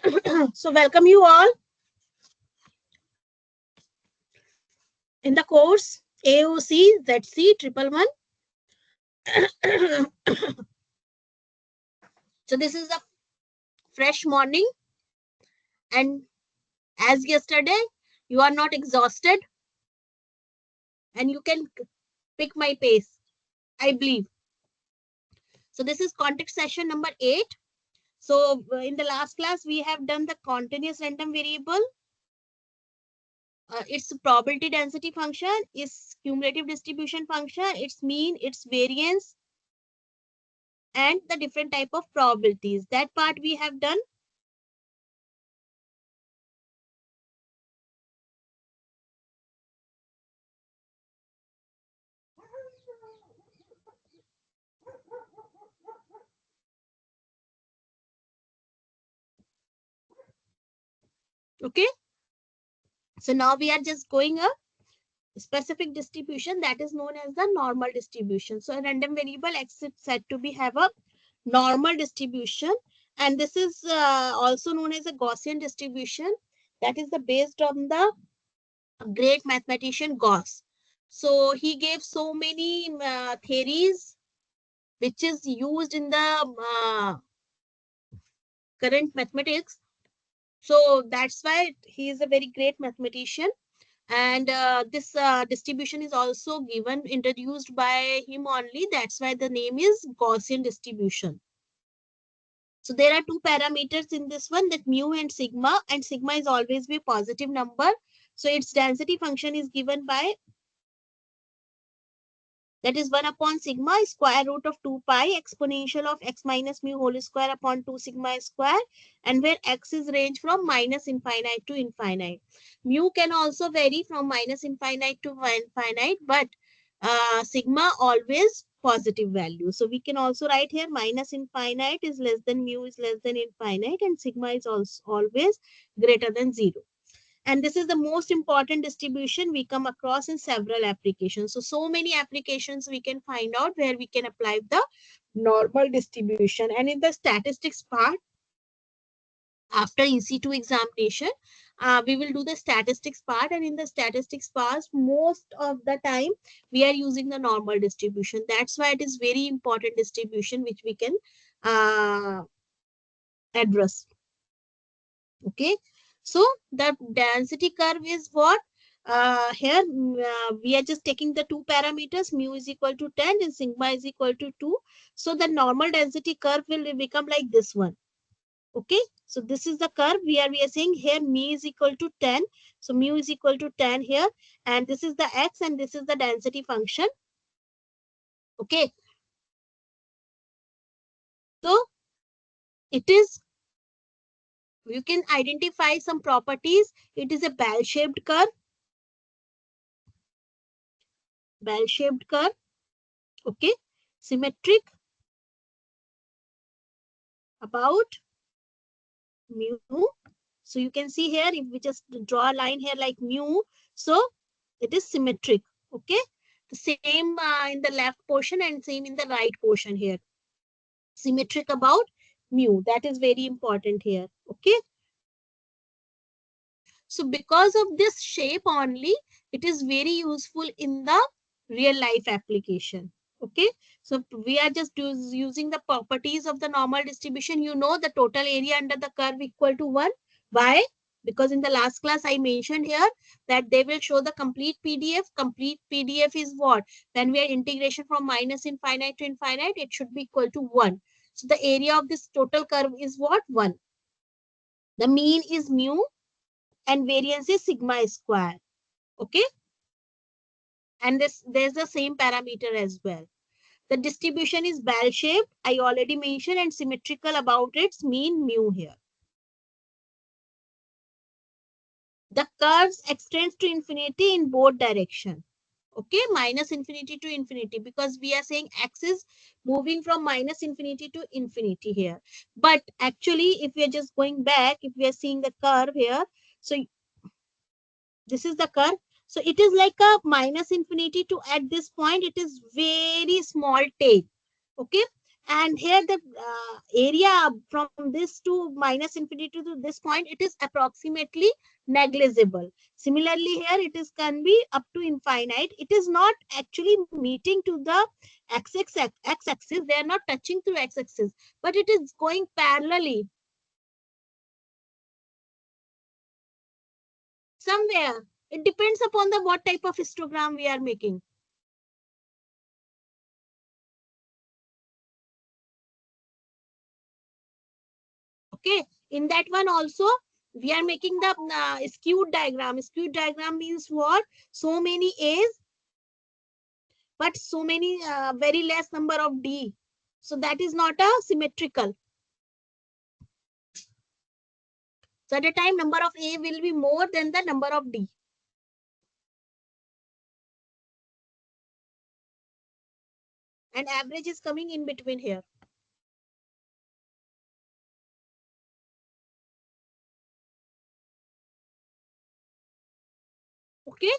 So welcome you all in the course AOC ZC 111. So this is a fresh morning, and as yesterday, you are not exhausted and you can pick my pace, I believe. So this is context session number 8. So in the last class, we have done the continuous random variable. Its probability density function, its cumulative distribution function, its mean, its variance, and the different type of probabilities. That part we have done. Okay. So now we are just going a specific distribution that is known as the normal distribution. So a random variable X is said to be have a normal distribution, and this is also known as a Gaussian distribution. That is the based on the great mathematician Gauss. So he gave so many theories which is used in the current mathematics. So that's why he is a very great mathematician. And this distribution is also given, introduced by him only. That's why the name is Gaussian distribution. So there are two parameters in this one, that mu and sigma is always be positive number. So its density function is given by, that is 1 upon sigma square root of 2 pi exponential of x minus mu whole square upon 2 sigma square, and where x is range from minus infinite to infinite. Mu can also vary from minus infinite to infinite, but sigma always positive value. So we can also write here minus infinite is less than mu is less than infinite, and sigma is also always greater than 0. And this is the most important distribution we come across in several applications. So many applications we can find out where we can apply the normal distribution. And in the statistics part, after EC2 examination, we will do the statistics part. And in the statistics part, most of the time, we are using the normal distribution. That's why it is very important distribution which we can address. Okay. So the density curve is what? Here we are just taking the two parameters, mu is equal to 10 and sigma is equal to 2. So the normal density curve will become like this one. Okay. So this is the curve where we are saying here mu is equal to 10. So mu is equal to 10 here. And this is the x and this is the density function. Okay. So it is, you can identify some properties. It is a bell-shaped curve. Bell-shaped curve. Okay. Symmetric about mu. So you can see here, if we just draw a line here like mu, so it is symmetric. Okay. The same in the left portion and same in the right portion here. Symmetric about mu. That is very important here. Okay. So because of this shape only, it is very useful in the real life application. Okay. So we are just using the properties of the normal distribution. You know the total area under the curve equal to 1. Why? Because in the last class I mentioned here that they will show the complete PDF. Complete PDF is what? When we are integration from minus infinite to infinite, it should be equal to 1. So the area of this total curve is what? 1. The mean is mu and variance is sigma square. Okay. And there's the same parameter as well. The distribution is bell-shaped, I already mentioned, and symmetrical about its mean mu here. The curves extends to infinity in both direction. Okay, minus infinity to infinity, because we are saying x is moving from minus infinity to infinity here. But actually, if we are just going back, if we are seeing the curve here, so this is the curve. So it is like a minus infinity to, at this point, it is very small tail. Okay. And here the area from this to minus infinity to this point, it is approximately negligible. Similarly here it is can be up to infinite. It is not actually meeting to the x-axis. They are not touching to x-axis, but it is going parallelly somewhere. It depends upon the what type of histogram we are making. Okay, in that one also we are making the skewed diagram. Skewed diagram means what? So many A's, but so many very less number of D. So that is not a symmetrical. So at a time number of A will be more than the number of D. And average is coming in between here. Okay.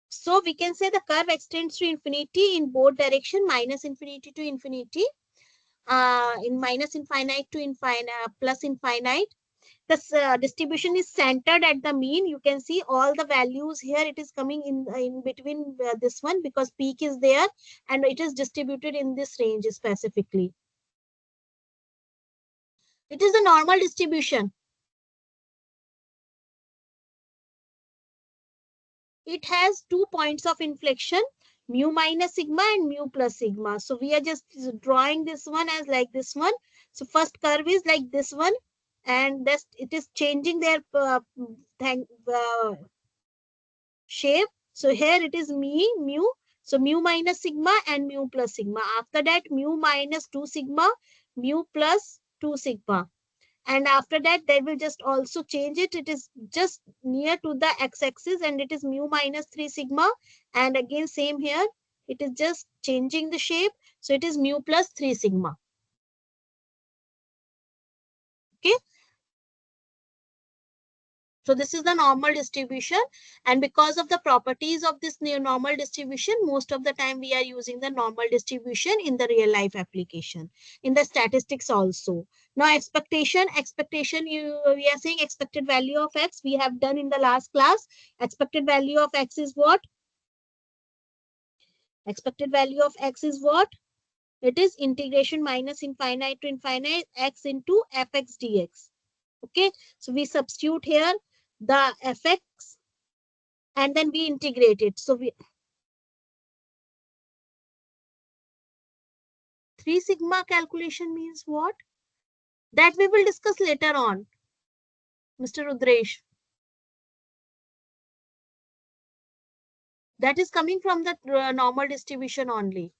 So we can say the curve extends to infinity in both direction, minus infinity to infinity, in minus infinite to infinite, plus infinite. This distribution is centered at the mean. You can see all the values here. It is coming in between this one because peak is there, and it is distributed in this range specifically. It is the normal distribution. It has 2 points of inflection, mu minus sigma and mu plus sigma. So we are just drawing this one as like this one. So first curve is like this one, and this it is changing their shape. So here it is mu. So mu minus sigma and mu plus sigma. After that, mu minus 2 sigma, mu plus 2 sigma. And after that, they will just also change it. It is just near to the x-axis, and it is mu minus 3 sigma. And again, same here. It is just changing the shape. So it is mu plus 3 sigma. Okay. So this is the normal distribution, and because of the properties of this new normal distribution, most of the time we are using the normal distribution in the real life application, in the statistics also. Now expectation, we are saying expected value of x, we have done in the last class. Expected value of x is what? Expected value of x is what? It is integration minus infinite to infinite x into fx dx. Okay, so we substitute here the fx and then we integrate it. So we 3 sigma calculation means what? That we will discuss later on, Mr. Rudresh. That is coming from the normal distribution only.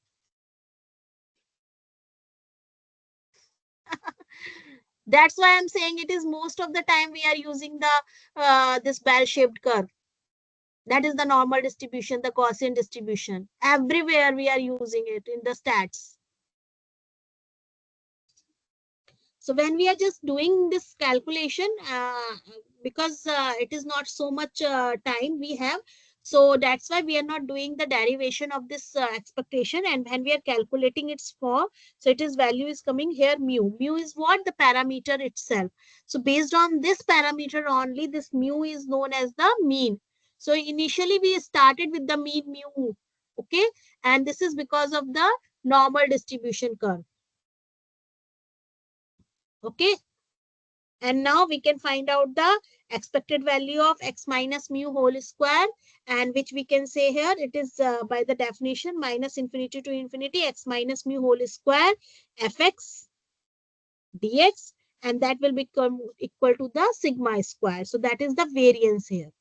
That's why I'm saying it is most of the time we are using the this bell-shaped curve. That is the normal distribution, the Gaussian distribution. Everywhere we are using it in the stats. So when we are just doing this calculation, because it is not so much time we have, so that's why we are not doing the derivation of this expectation. And when we are calculating its for, so it is value is coming here mu. Mu is what? The parameter itself. So based on this parameter only, this mu is known as the mean. So initially we started with the mean mu. Okay. And this is because of the normal distribution curve. Okay. And now we can find out the expected value of x minus mu whole square, and which we can say here it is by the definition minus infinity to infinity x minus mu whole square fx dx, and that will become equal to the sigma square. So that is the variance here.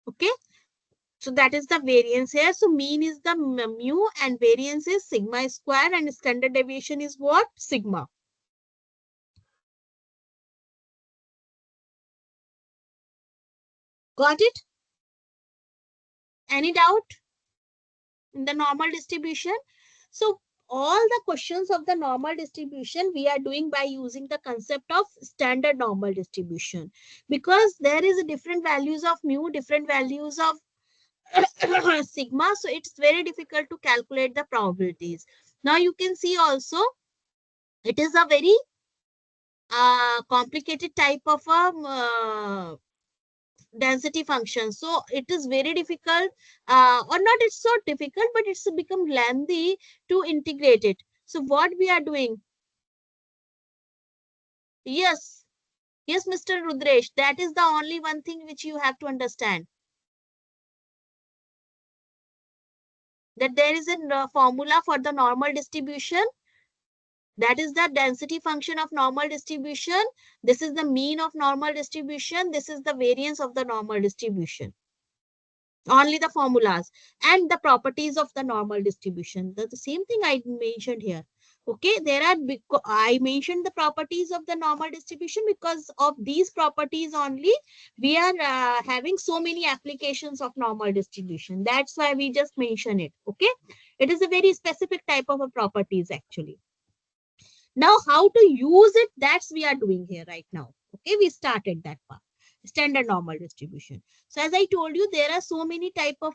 Okay. So that is the variance here. So mean is the mu and variance is sigma square, and standard deviation is what? Sigma. Got it? Any doubt in the normal distribution? So all the questions of the normal distribution we are doing by using the concept of standard normal distribution, because there is a different values of mu, different values of sigma, so it's very difficult to calculate the probabilities. Now you can see also it is a very complicated type of a density function. So it is very difficult, or not it's so difficult, but it's become lengthy to integrate it. So what we are doing? Yes, yes, Mr. Rudresh, that is the only one thing which you have to understand. That there is a formula for the normal distribution. That is the density function of normal distribution. This is the mean of normal distribution. This is the variance of the normal distribution. Only the formulas and the properties of the normal distribution. The same thing I mentioned here. Okay, there are, I mentioned the properties of the normal distribution because of these properties only we are having so many applications of normal distribution. That's why we just mention it. Okay, it is a very specific type of a properties actually. Now, how to use it, that's we are doing here right now. Okay, we started that part. Standard normal distribution. So as I told you, there are so many type of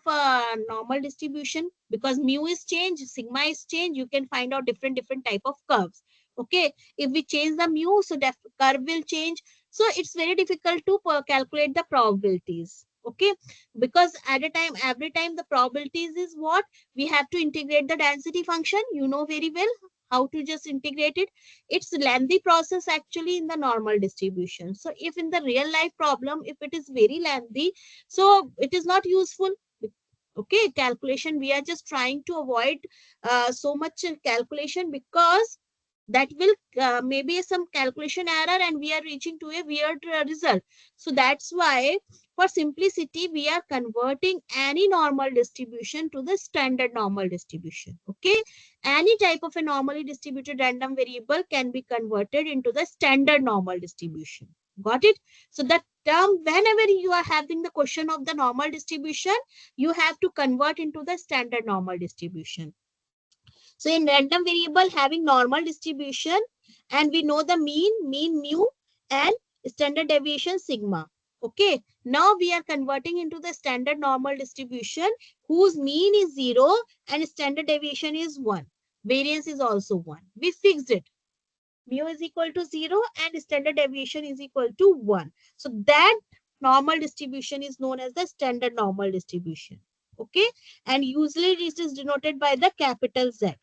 normal distribution, because mu is change, sigma is change. You can find out different type of curves. Okay, if we change the mu, so that curve will change. So it's very difficult to calculate the probabilities. Okay, because at a time, every time the probabilities is what we have to integrate the density function. You know very well how to just integrate it. It's a lengthy process actually in the normal distribution. So if in the real life problem, if it is very lengthy, so it is not useful. Okay, calculation, we are just trying to avoid so much calculation, because that will maybe some calculation error and we are reaching to a weird result. So that's why for simplicity we are converting any normal distribution to the standard normal distribution. Okay, any type of a normally distributed random variable can be converted into the standard normal distribution. Got it? So that term, whenever you are having the question of the normal distribution, you have to convert into the standard normal distribution. So in random variable having normal distribution, and we know the mean mu, and standard deviation sigma. Okay, now we are converting into the standard normal distribution whose mean is 0 and standard deviation is 1. Variance is also 1. We fixed it. Mu is equal to 0 and standard deviation is equal to 1. So that normal distribution is known as the standard normal distribution. Okay, and usually it is denoted by the capital Z.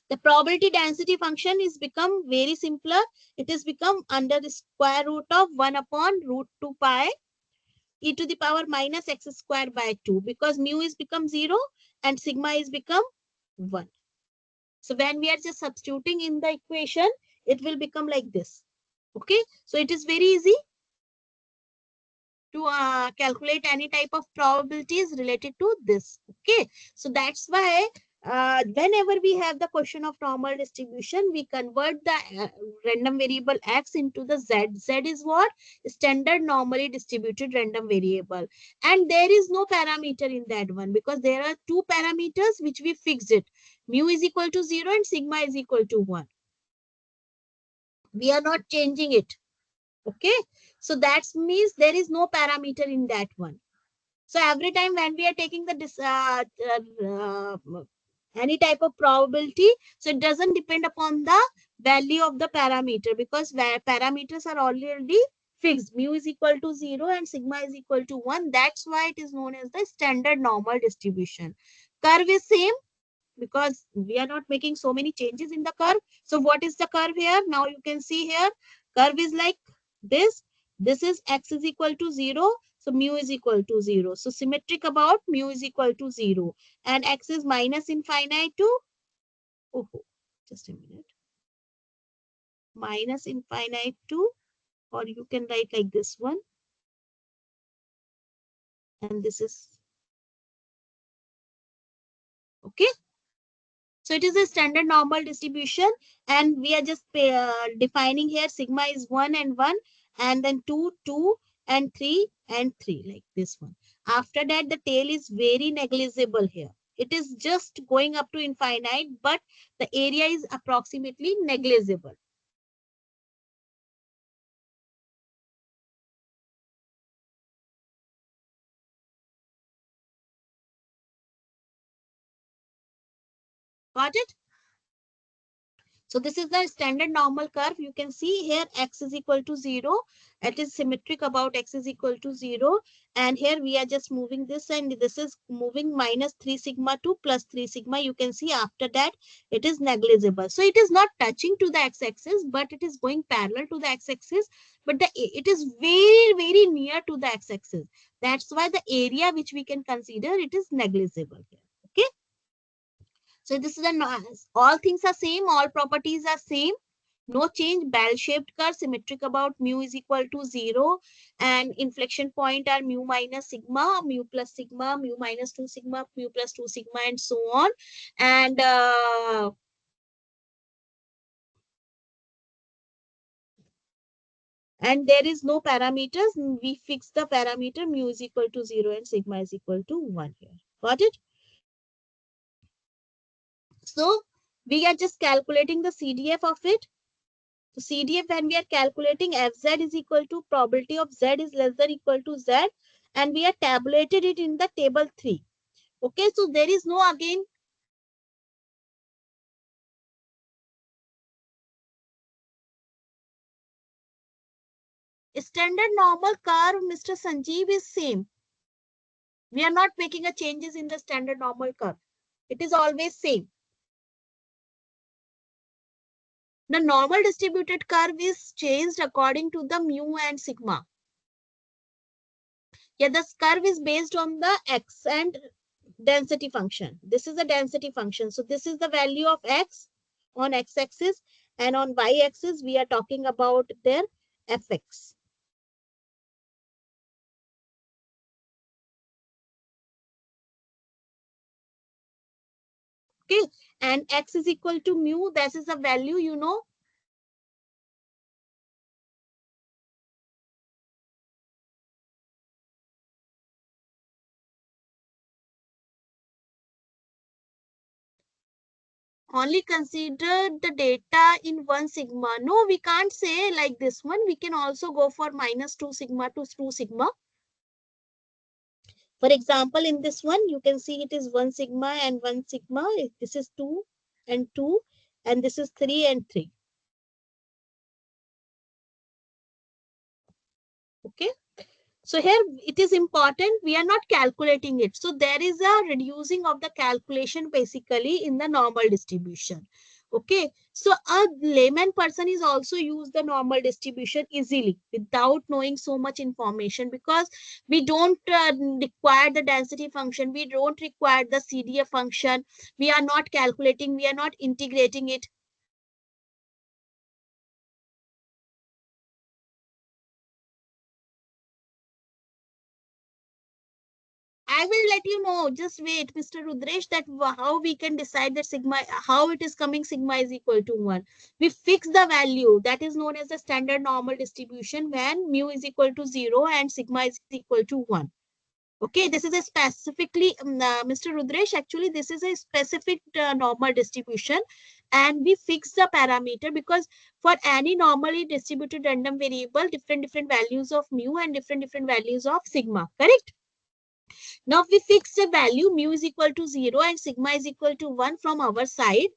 The probability density function is become very simpler. It is become under the square root of 1 upon root 2 pi e to the power minus x square by 2, because mu is become 0 and sigma is become 1. So when we are just substituting in the equation, it will become like this. Okay, so it is very easy to calculate any type of probabilities related to this. Okay, so that's why whenever we have the question of normal distribution, we convert the random variable x into the z. Z is what? Standard normally distributed random variable. And there is no parameter in that one, because there are two parameters which we fixed it. Mu is equal to 0 and sigma is equal to 1. We are not changing it. Okay, so that means there is no parameter in that one. So every time when we are taking the any type of probability, so it doesn't depend upon the value of the parameter, because parameters are already fixed. Mu is equal to 0 and sigma is equal to 1. That's why it is known as the standard normal distribution. Curve is same, because we are not making so many changes in the curve. So what is the curve here? Now you can see here, curve is like this. This is x is equal to 0. So mu is equal to 0. So symmetric about mu is equal to 0. And x is minus infinite to, oh, just a minute, minus infinite to, or you can write like this one. And this is, okay. So it is a standard normal distribution, and we are just defining here sigma is 1 and 1, and then 2, 2, and 3, and 3, like this one. After that, the tail is very negligible here. It is just going up to infinite, but the area is approximately negligible. Got it? So this is the standard normal curve. You can see here x is equal to 0. It is symmetric about x is equal to 0. And here we are just moving this, and this is moving minus 3 sigma to plus 3 sigma. You can see after that it is negligible. So it is not touching to the x-axis, but it is going parallel to the x-axis. But it is very, very near to the x-axis. That's why the area which we can consider, it is negligible here. Okay. So this is all things are same, all properties are same. No change, bell-shaped curve, symmetric about mu is equal to 0. And inflection point are mu minus sigma, mu plus sigma, mu minus 2 sigma, mu plus 2 sigma, and so on. And there is no parameters. We fix the parameter mu is equal to 0 and sigma is equal to 1 here. Got it? So we are just calculating the CDF of it. So CDF, when we are calculating Fz is equal to probability of Z is less than equal to Z, and we are tabulated it in the table 3. Okay, so there is no again standard normal curve, Mr. Sanjeev, is same. We are not making a changes in the standard normal curve. It is always same. The normal distributed curve is changed according to the mu and sigma. Yeah, this curve is based on the x and density function. This is a density function. So this is the value of x on x-axis, and on y-axis we are talking about their fx. Okay, and x is equal to mu. That is the value, you know. Only consider the data in 1 sigma. No, we can't say like this one. We can also go for minus 2 sigma to 2 sigma. For example, in this one, you can see it is 1 sigma and 1 sigma. This is 2 and 2, and this is 3 and 3. Okay. So here it is important, we are not calculating it. So there is a reducing of the calculation basically in the normal distribution. Okay. So a layman person is also use the normal distribution easily without knowing so much information, because we don't require the density function. We don't require the CDF function. We are not calculating. We are not integrating it. I will let you know. Just wait, Mr. Rudresh, that how we can decide that sigma, how it is coming sigma is equal to 1. We fix the value that is known as the standard normal distribution when mu is equal to 0 and sigma is equal to 1. Okay, this is a specifically, Mr. Rudresh, actually this is a specific normal distribution, and we fix the parameter because for any normally distributed random variable, different values of mu and different values of sigma, correct? Now we fix the value mu is equal to 0 and sigma is equal to 1 from our side.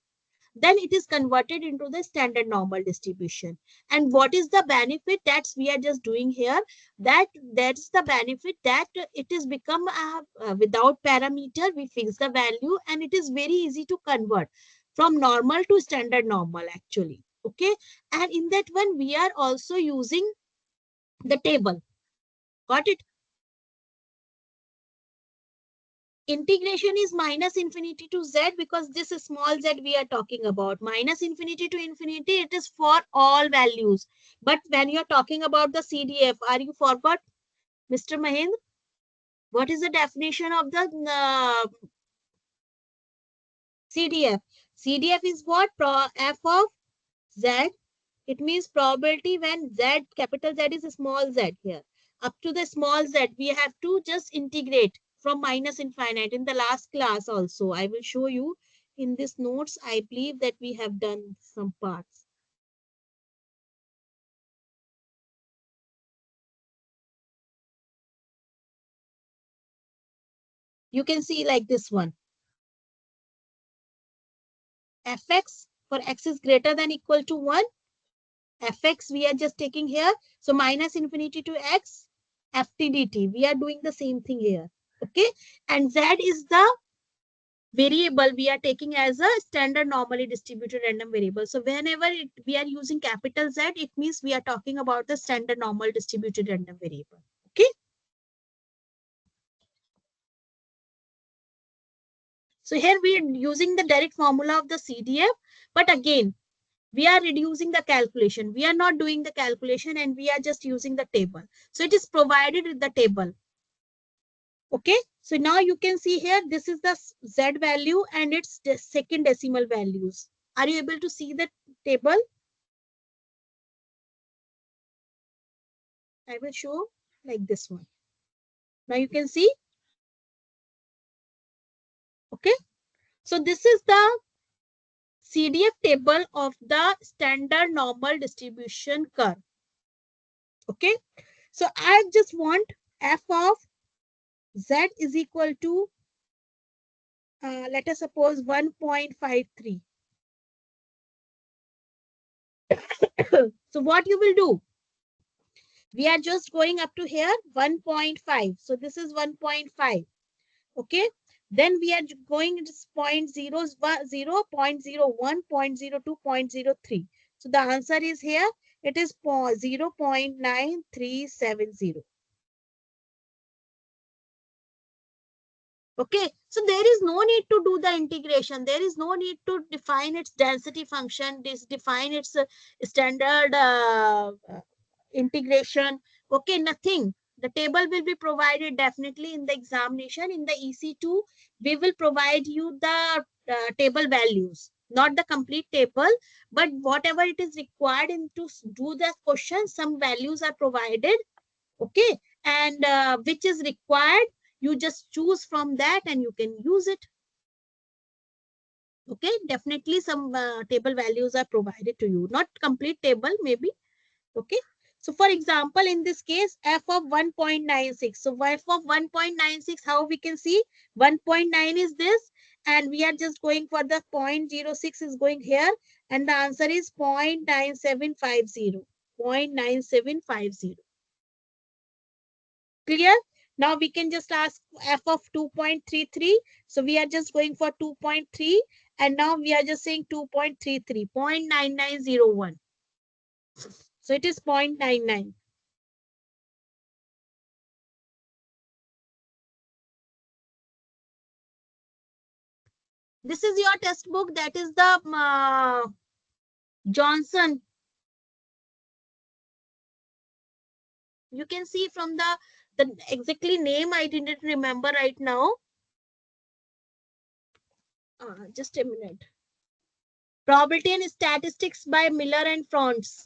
Then it is converted into the standard normal distribution. And what is the benefit that we are just doing here? That's the benefit that it is become without parameter. We fix the value and it is very easy to convert from normal to standard normal actually. Okay. And in that one, we are also using the table. Got it? Integration is minus infinity to z, because this is small z we are talking about. Minus infinity to infinity, it is for all values. But when you are talking about the CDF, are you forgot, Mr. Mahendra? What is the definition of the CDF? CDF is what? F of z. It means probability when z, capital Z is a small z here. Up to the small z, we have to just integrate from minus infinite in the last class also. I will show you in this notes. I believe that we have done some parts. You can see like this one. Fx for x is greater than equal to 1. Fx we are just taking here. So minus infinity to x, ft dt. We are doing the same thing here. Okay. And z is the variable we are taking as a standard normally distributed random variable. So whenever we are using capital Z, it means we are talking about the standard normal distributed random variable. Okay. So here we are using the direct formula of the CDF, but again, we are reducing the calculation. We are not doing the calculation and we are just using the table. So it is provided with the table. Okay. So now you can see here, this is the Z value and its second decimal values. Are you able to see the table? I will show like this one. Now you can see. Okay. So this is the CDF table of the standard normal distribution curve. Okay. So I just want f of z is equal to, let us suppose 1.53. So what you will do? We are just going up to here 1.5. So this is 1.5. Okay. Then we are going to 0.0, 0, 0.01, 0.02, 0.03. So the answer is here. It is 0.9370. Okay. So there is no need to do the integration. There is no need to define its density function, define its standard integration. Okay. Nothing. The table will be provided definitely in the examination. In the EC2, we will provide you the table values, not the complete table, but whatever it is required in to do the question, some values are provided. Okay. And which is required, you just choose from that and you can use it. Okay. Definitely some table values are provided to you, not complete table maybe. Okay. So for example, in this case, f of 1.96. So f of 1.96, how we can see 1.9 is this, and we are just going for the 0.06 is going here, and the answer is 0.9750. 0.9750. Clear? Now we can just ask f of 2.33. So we are just going for 2.3, and now we are just saying 2.33, 0.9901. So it is 0.99. This is your test book. That is the Johnson. You can see from the exactly name I didn't remember right now. Just a minute. Probability and Statistics by Miller and Franz.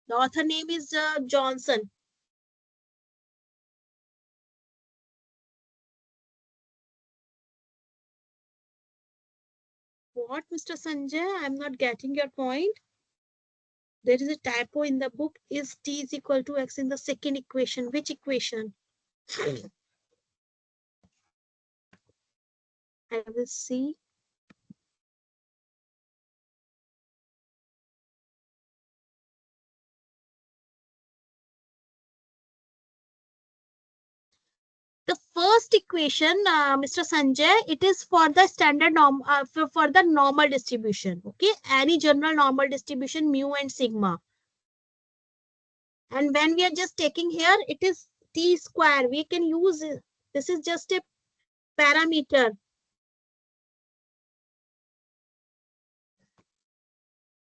The author name is Johnson. What, Mr. Sanjay? I'm not getting your point. There is a typo in the book. Is t is equal to x in the second equation? Which equation? I will see. The first equation, Mr. Sanjay, it is for the standard norm, for the normal distribution. Okay, any general normal distribution, mu and sigma. And when we are just taking here, it is t square. We can use it. This is just a parameter.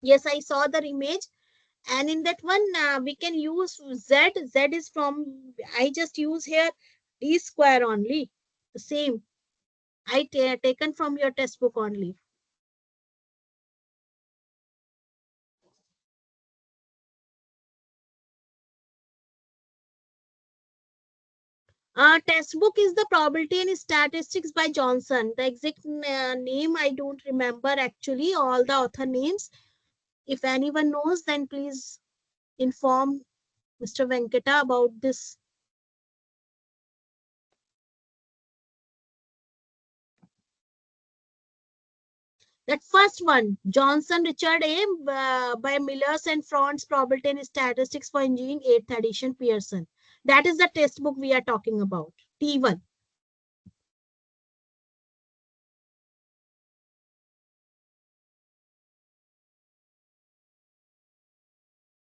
Yes, I saw the image. And in that one, we can use z. Z is from, I just use here d square only. The same. I taken from your textbook only. Textbook is the Probability and Statistics by Johnson. The exact name I don't remember actually, all the author names. If anyone knows, then please inform Mr. Venkata about this. That first one, Johnson, Richard A. By Millers and Front's Probability and Statistics for Engineering, 8th edition, Pearson. That is the textbook we are talking about. T1.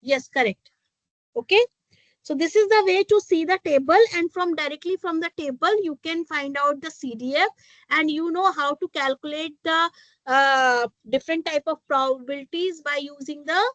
Yes, correct. Okay. So this is the way to see the table, and from directly from the table you can find out the CDF, and you know how to calculate the different type of probabilities by using the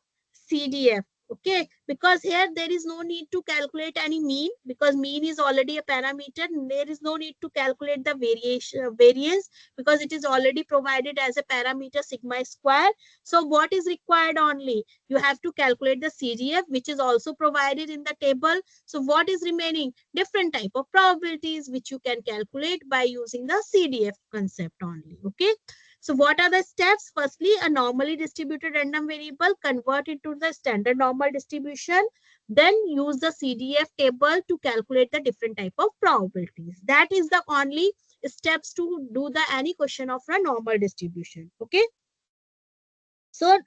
CDF. Okay, because here there is no need to calculate any mean, because mean is already a parameter. There is no need to calculate the variance, because it is already provided as a parameter sigma square. So what is required only? You have to calculate the CDF, which is also provided in the table. So what is remaining? Different type of probabilities, which you can calculate by using the CDF concept only. Okay. So what are the steps? Firstly, a normally distributed random variable, convert it to the standard normal distribution. Then use the CDF table to calculate the different type of probabilities. That is the only steps to do the any question of a normal distribution. Okay. So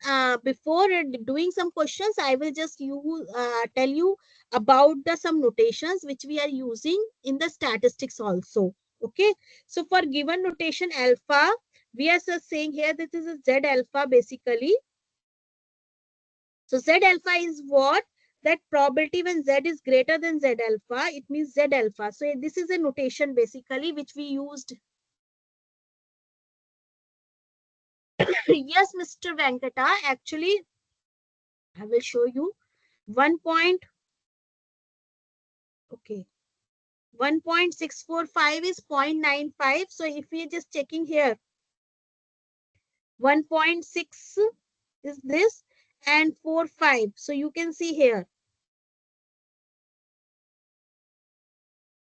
before doing some questions, I will just tell you about the some notations which we are using in the statistics also. Okay. So for given notation alpha, we are just saying here this is a Z alpha basically. So Z alpha is what? That probability when Z is greater than Z alpha, it means Z alpha. So this is a notation basically which we used. Yes, Mr. Venkata, actually, I will show you 1 point. Okay. 1.645 is 0.95. So if we are just checking here, 1.6 is this and 45. So you can see here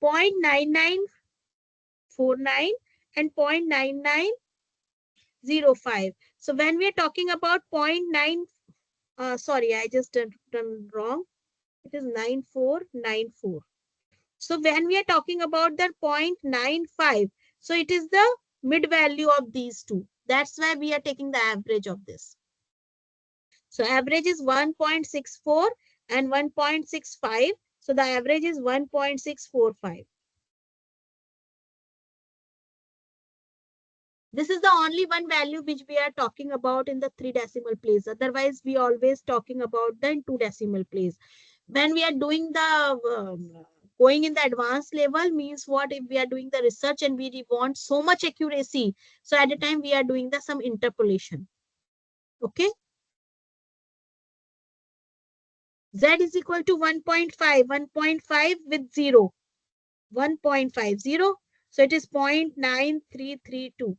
0.9949 and 0.9905. So when we are talking about 0.9, sorry, I just done wrong. It is 9494. So when we are talking about the 0.95, so it is the mid value of these two. That's why we are taking the average of this. So average is 1.64 and 1.65. So the average is 1.645. This is the only one value which we are talking about in the 3 decimal place. Otherwise, we always talking about the 2 decimal place. When we are doing the going in the advanced level means what? If we are doing the research and we want so much accuracy, so at the time we are doing the some interpolation. Okay. Z is equal to 1.5, 1.5 with 0, 1.50. So it is 0.9332.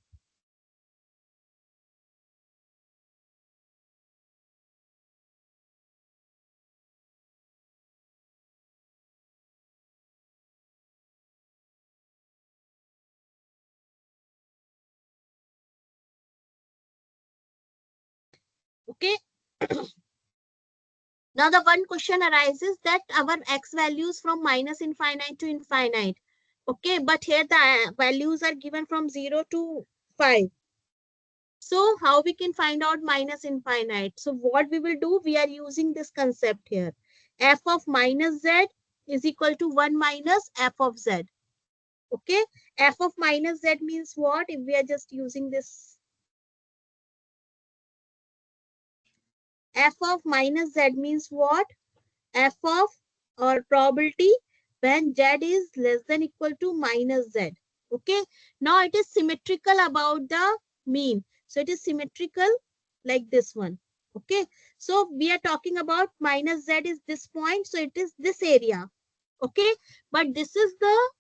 Okay. Now the one question arises that our x values from minus infinite to infinite. Okay, but here the values are given from 0 to 5. So how we can find out minus infinite? So what we will do, we are using this concept here. F of minus z is equal to 1 minus f of z. Okay, f of minus z means what? If we are just using this, f of minus z means what? F of or probability when z is less than equal to minus z. Okay, now it is symmetrical about the mean. So it is symmetrical like this one. Okay, so we are talking about minus z is this point. So it is this area. Okay, but this is the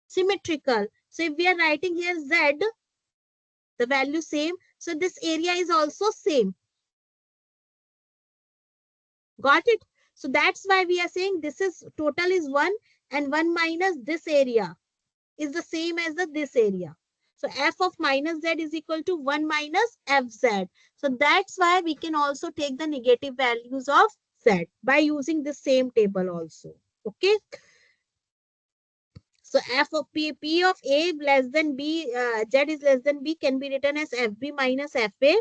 symmetrical. So if we are writing here z, the value same. So this area is also same. Got it? So that's why we are saying this is total is 1 and 1 minus this area is the same as this area. So f of minus z is equal to 1 minus fz. So that's why we can also take the negative values of z by using the same table also. Okay. So f of p of a less than b, z is less than b can be written as fb minus fa.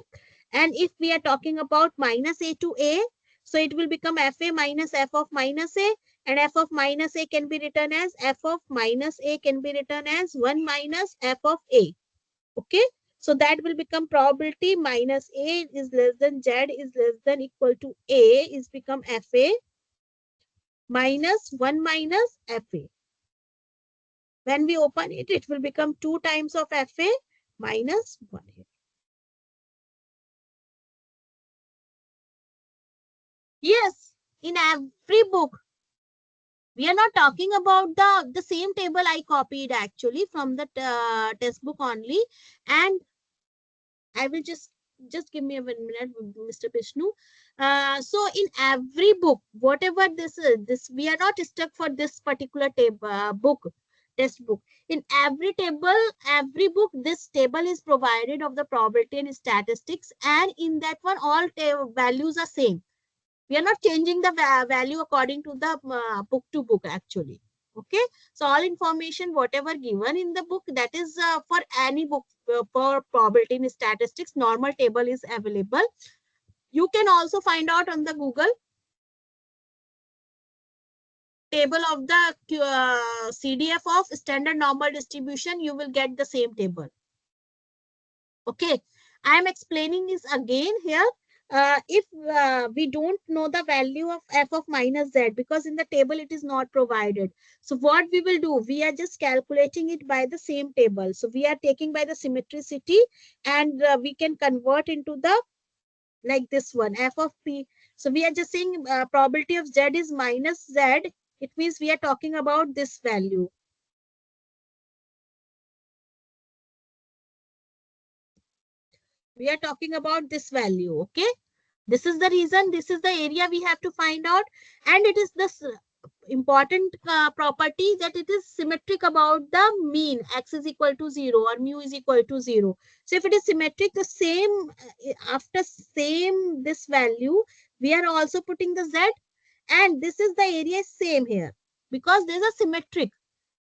And if we are talking about minus a to a, so it will become fa minus f of minus a, and f of minus a can be written as f of minus a can be written as 1 minus f of a. Okay. So that will become probability minus a is less than z is less than equal to a is become fa minus 1 minus fa. When we open it, it will become 2 times of fa minus 1 here. Yes, in every book. We are not talking about the same table I copied actually from the textbook only. And I will just give me a minute, Mr. Vishnu. So in every book, whatever this is, this we are not stuck for this particular table book, test book. In every table, every book, this table is provided of the probability and statistics, and in that one, all values are same. We are not changing the value according to the book to book actually. Okay. So all information, whatever given in the book, that is for any book for probability in statistics, normal table is available. You can also find out on the Google table of the CDF of standard normal distribution. You will get the same table. Okay. I am explaining this again here. If we don't know the value of f of minus z, because in the table it is not provided. So what we will do, we are just calculating it by the same table. So we are taking by the symmetricity, and we can convert into the, like this one, f of p. So we are just saying probability of z is minus z. It means we are talking about this value. We are talking about this value. Okay. This is the reason, this is the area we have to find out. And it is this important property that it is symmetric about the mean, x is equal to 0 or mu is equal to 0. So if it is symmetric, the same, after same this value, we are also putting the z, and this is the area same here, because there's a symmetric.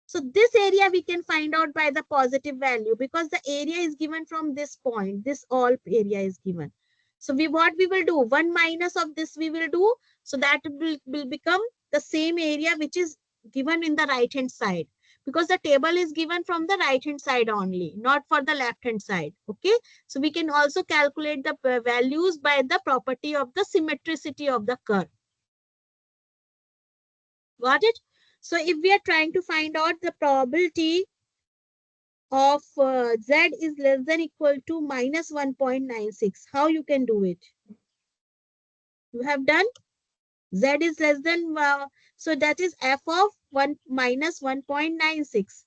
So this area we can find out by the positive value, because the area is given from this point. This all area is given. So what we will do, 1 minus of this we will do. So that will become the same area which is given in the right hand side, because the table is given from the right hand side only, not for the left hand side. Okay. So we can also calculate the values by the property of the symmetricity of the curve. Got it? So if we are trying to find out the probability of z is less than equal to minus 1.96, how you can do it? You have done z is less than, so that is f of 1 minus 1.96.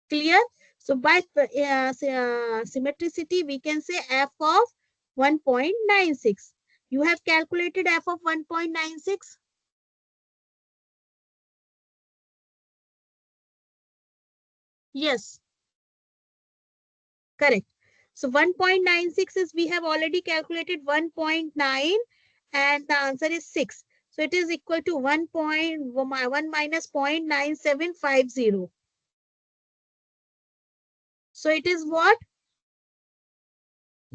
Clear? So by symmetricity, we can say f of 1.96. You have calculated f of 1.96. Yes, correct. So 1.96 is, we have already calculated 1.9, and the answer is 6. So it is equal to 1.1 minus 0.9750. So it is what?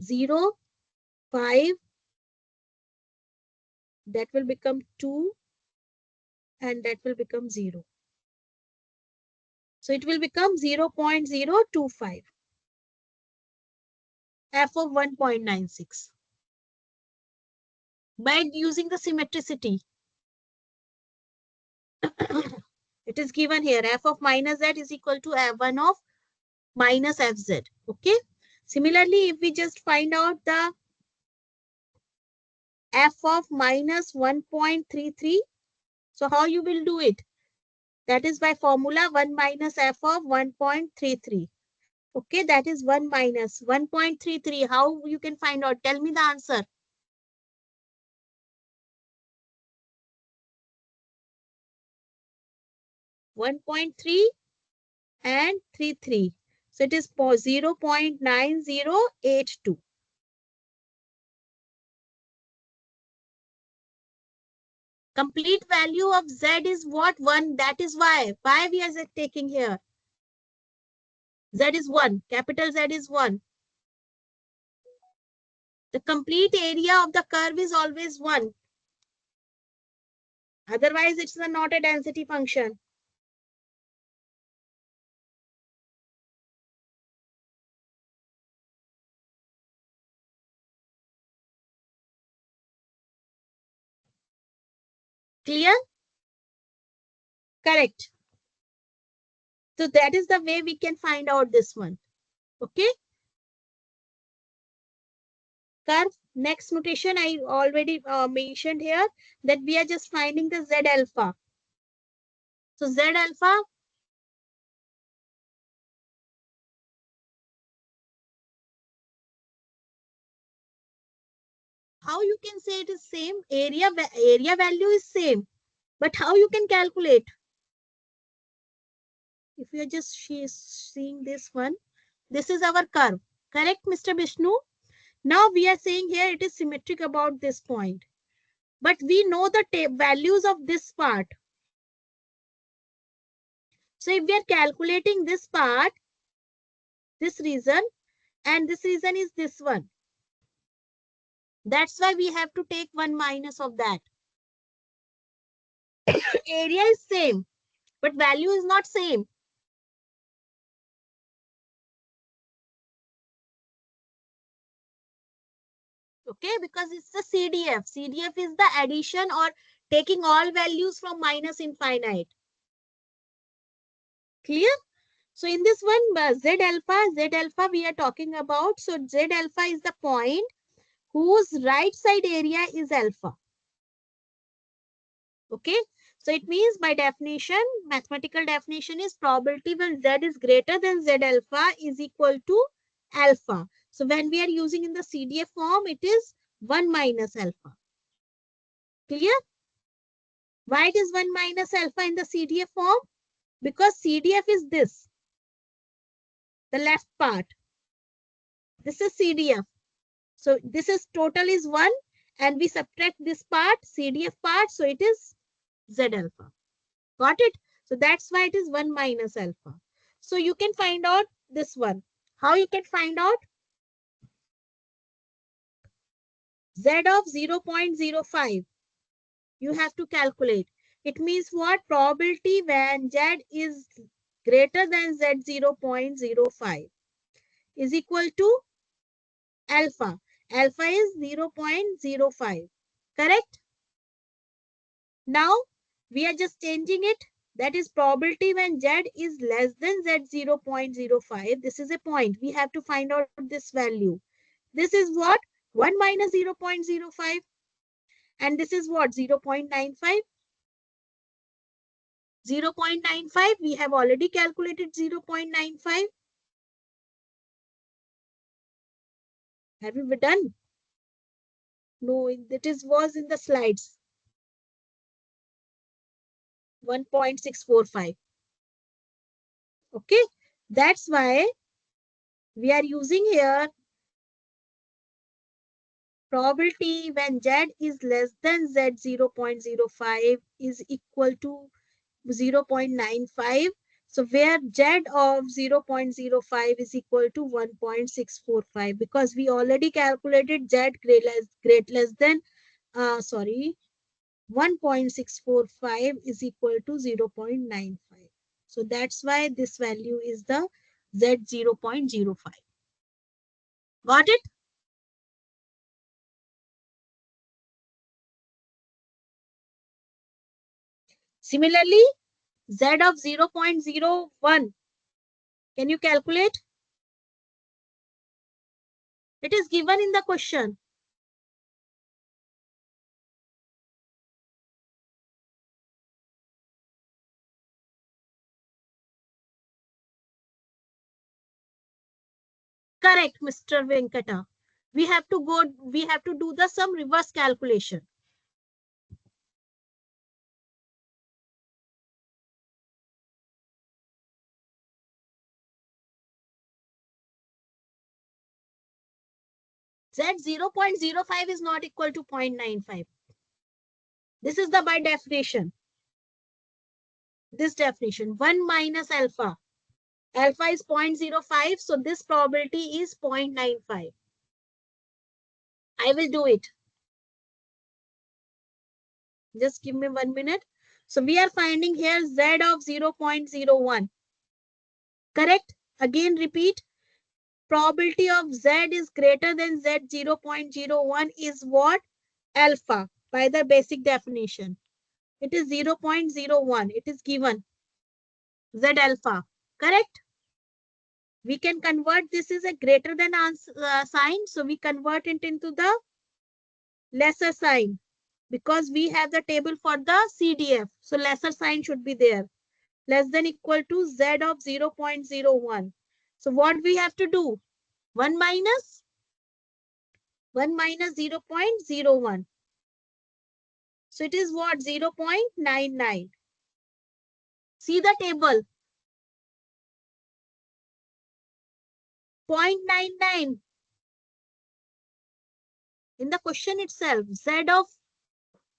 0, 5, that will become 2, and that will become 0. So it will become 0.025, f of 1.96, by using the symmetricity. It is given here, f of minus z is equal to f1 of minus fz. Okay. Similarly, if we just find out the f of minus 1.33, so how you will do it? That is by formula 1 minus f of 1.33. Okay, that is 1 minus 1.33. How you can find out? Tell me the answer. 1.3 and 3.3. So it is 0.9082. Complete value of Z is what? 1. That is why. Why we are taking here? Z is 1. Capital Z is 1. The complete area of the curve is always 1. Otherwise, it's not a density function. Clear? Correct. So that is the way we can find out this one. Okay. Curve. Next notation I already mentioned here, that we are just finding the Z alpha. So Z alpha, how you can say it is same? Area value is same, but how you can calculate? If you are just seeing this one, this is our curve. Correct, Mr. Vishnu? Now we are saying here it is symmetric about this point. But we know the values of this part. So if we are calculating this part, this region, and this region is this one. That's why we have to take 1 minus of that. Area is same, but value is not same. Okay, because it's the CDF. CDF is the addition or taking all values from minus infinite. Clear? So in this one, Z alpha we are talking about. So Z alpha is the point whose right side area is alpha. Okay. So it means by definition, mathematical definition is probability when Z is greater than Z alpha is equal to alpha. So when we are using in the CDF form, it is 1 minus alpha. Clear? Why it is 1 minus alpha in the CDF form? Because CDF is this, the left part. This is CDF. So this is total is 1 and we subtract this part, CDF part. So it is Z alpha. Got it? So that's why it is 1 minus alpha. So you can find out this one. How you can find out? Z of 0.05. You have to calculate. It means what? Probability when Z is greater than Z 0.05 is equal to alpha. Alpha is 0.05. Correct? Now we are just changing it. That is probability when Z is less than Z 0.05. This is a point. We have to find out this value. This is what? 1 minus 0.05. And this is what? 0.95. 0.95. We have already calculated 0.95. Have we done? No, it was in the slides. 1.645. Okay. That's why we are using here probability when Z is less than Z 0.05 is equal to 0.95. So where Z of 0.05 is equal to 1.645 because we already calculated Z great less than 1.645 is equal to 0.95. So that's why this value is the Z 0.05. Got it? Similarly, Z of 0.01. Can you calculate? It is given in the question. Correct, Mr. Venkata. We have to do the some reverse calculation. Z 0.05 is not equal to 0.95. This is the by definition. This definition, 1 minus alpha. Alpha is 0.05, so this probability is 0.95. I will do it. Just give me 1 minute. So we are finding here Z of 0.01. Correct? Again, repeat. Probability of Z is greater than Z 0.01 is what? Alpha, by the basic definition. It is 0.01. It is given. Z alpha. Correct? We can convert this is a greater than sign. So we convert it into the lesser sign because we have the table for the CDF. So lesser sign should be there. Less than equal to Z of 0.01. So what we have to do? 1 minus 0.01. So it is what? 0.99. See the table. 0.99. In the question itself, Z of,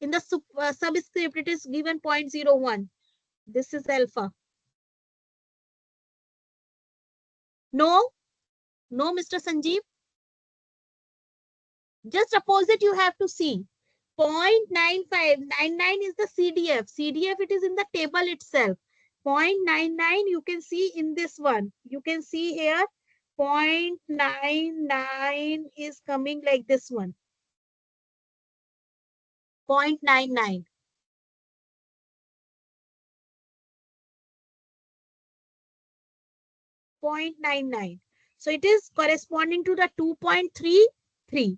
in the subscript, it is given 0.01. This is alpha. No, no, Mr. Sanjeev. Just opposite you have to see. 0.9599 is the CDF. CDF, it is in the table itself. 0.99 you can see in this one. You can see here 0.99 is coming like this one. 0.99. So it is corresponding to the 2.33.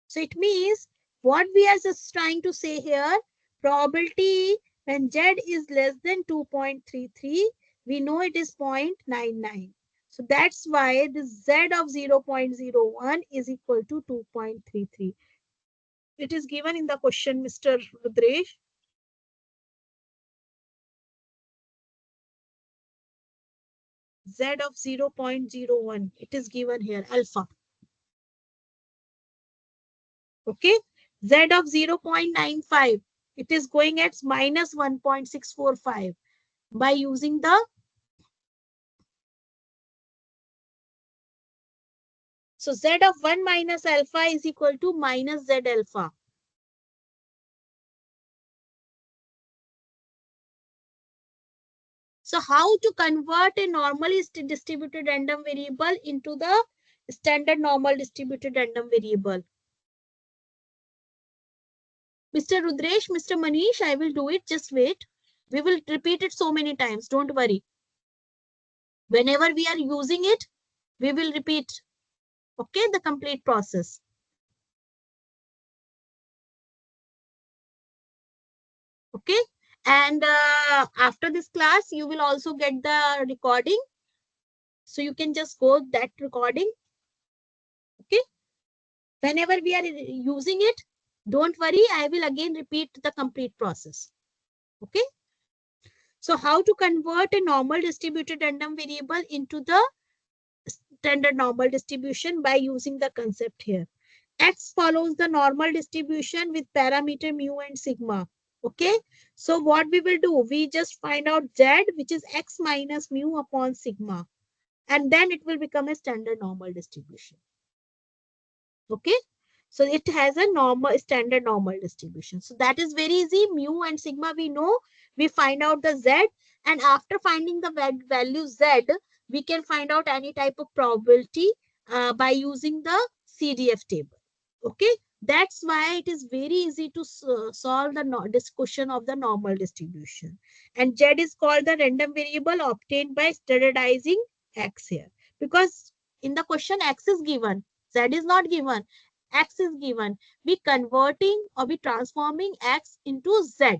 So it means what we are just trying to say here, probability when Z is less than 2.33, we know it is 0.99. So that's why the Z of 0.01 is equal to 2.33. It is given in the question, Mr. Rudresh. Z of 0.01, it is given here, alpha. Okay, Z of 0.95, it is going at minus 1.645 by using the, so Z of 1 minus alpha is equal to minus Z alpha. So how to convert a normally distributed random variable into the standard normal distributed random variable? Mr. Rudresh, Mr. Manish, I will do it. Just wait. We will repeat it so many times. Don't worry. Whenever we are using it, we will repeat. Okay, the complete process. Okay. And after this class, you will also get the recording. So you can just go that recording. Okay. Whenever we are using it, don't worry. I will again repeat the complete process. Okay. So how to convert a normal distributed random variable into the standard normal distribution by using the concept here. X follows the normal distribution with parameter mu and sigma. Okay. So what we will do, we just find out Z, which is X minus mu upon sigma. And then it will become a standard normal distribution. Okay. So it has a normal standard normal distribution. So that is very easy. Mu and sigma we know. We find out the Z, and after finding the value Z, we can find out any type of probability by using the CDF table. Okay. That's why it is very easy to solve the this question of the normal distribution. And Z is called the random variable obtained by standardizing X here. Because in the question X is given, Z is not given. X is given. We converting or we transforming X into Z.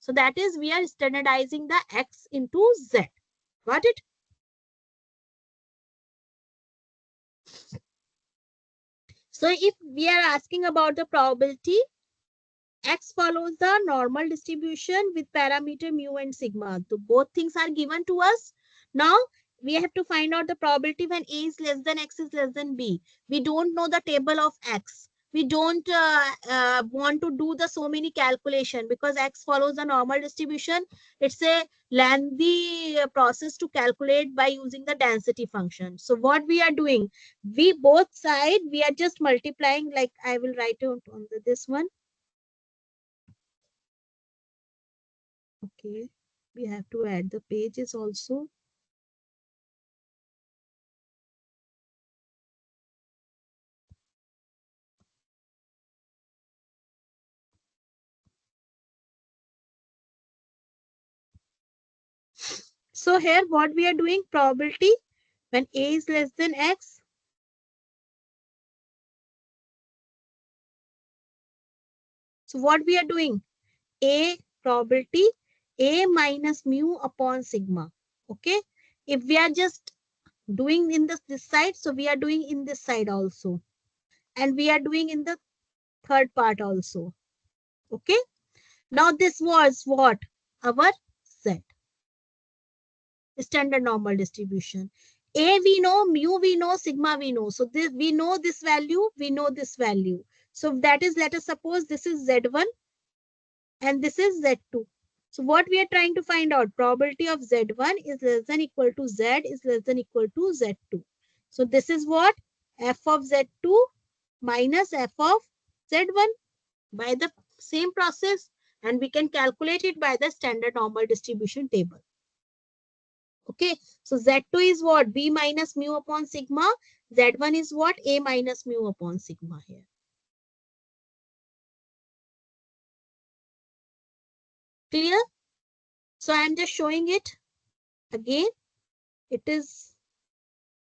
So that is we are standardizing the X into Z. Got it? So if we are asking about the probability, X follows the normal distribution with parameter mu and sigma. So both things are given to us. Now we have to find out the probability when A is less than X is less than B. We don't know the table of X. We don't want to do the so many calculation because X follows the normal distribution. It's a lengthy process to calculate by using the density function. So what we are doing, we both side, we are just multiplying, like I will write it on this one. Okay, we have to add the pages also. So here what we are doing, probability when A is less than X. So what we are doing, A probability A minus mu upon sigma. Okay, if we are just doing in this side, so we are doing in this side also, and we are doing in the third part also. Okay, now this was what, our Z, standard normal distribution. A we know, mu we know, sigma we know. So this, we know this value, we know this value. So that is, let us suppose this is Z1 and this is Z2. So what we are trying to find out, probability of Z1 is less than equal to Z is less than equal to Z2. So this is what, f of Z2 minus f of Z1 by the same process, and we can calculate it by the standard normal distribution table. Okay, so Z2 is what, B minus mu upon sigma. Z1 is what, A minus mu upon sigma here. Clear? So I am just showing it again. It is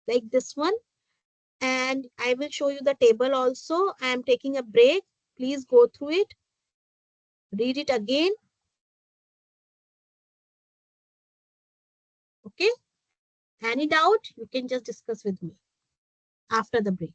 like this one. And I will show you the table also. I am taking a break. Please go through it. Read it again. Okay. Any doubt, you can just discuss with me after the break.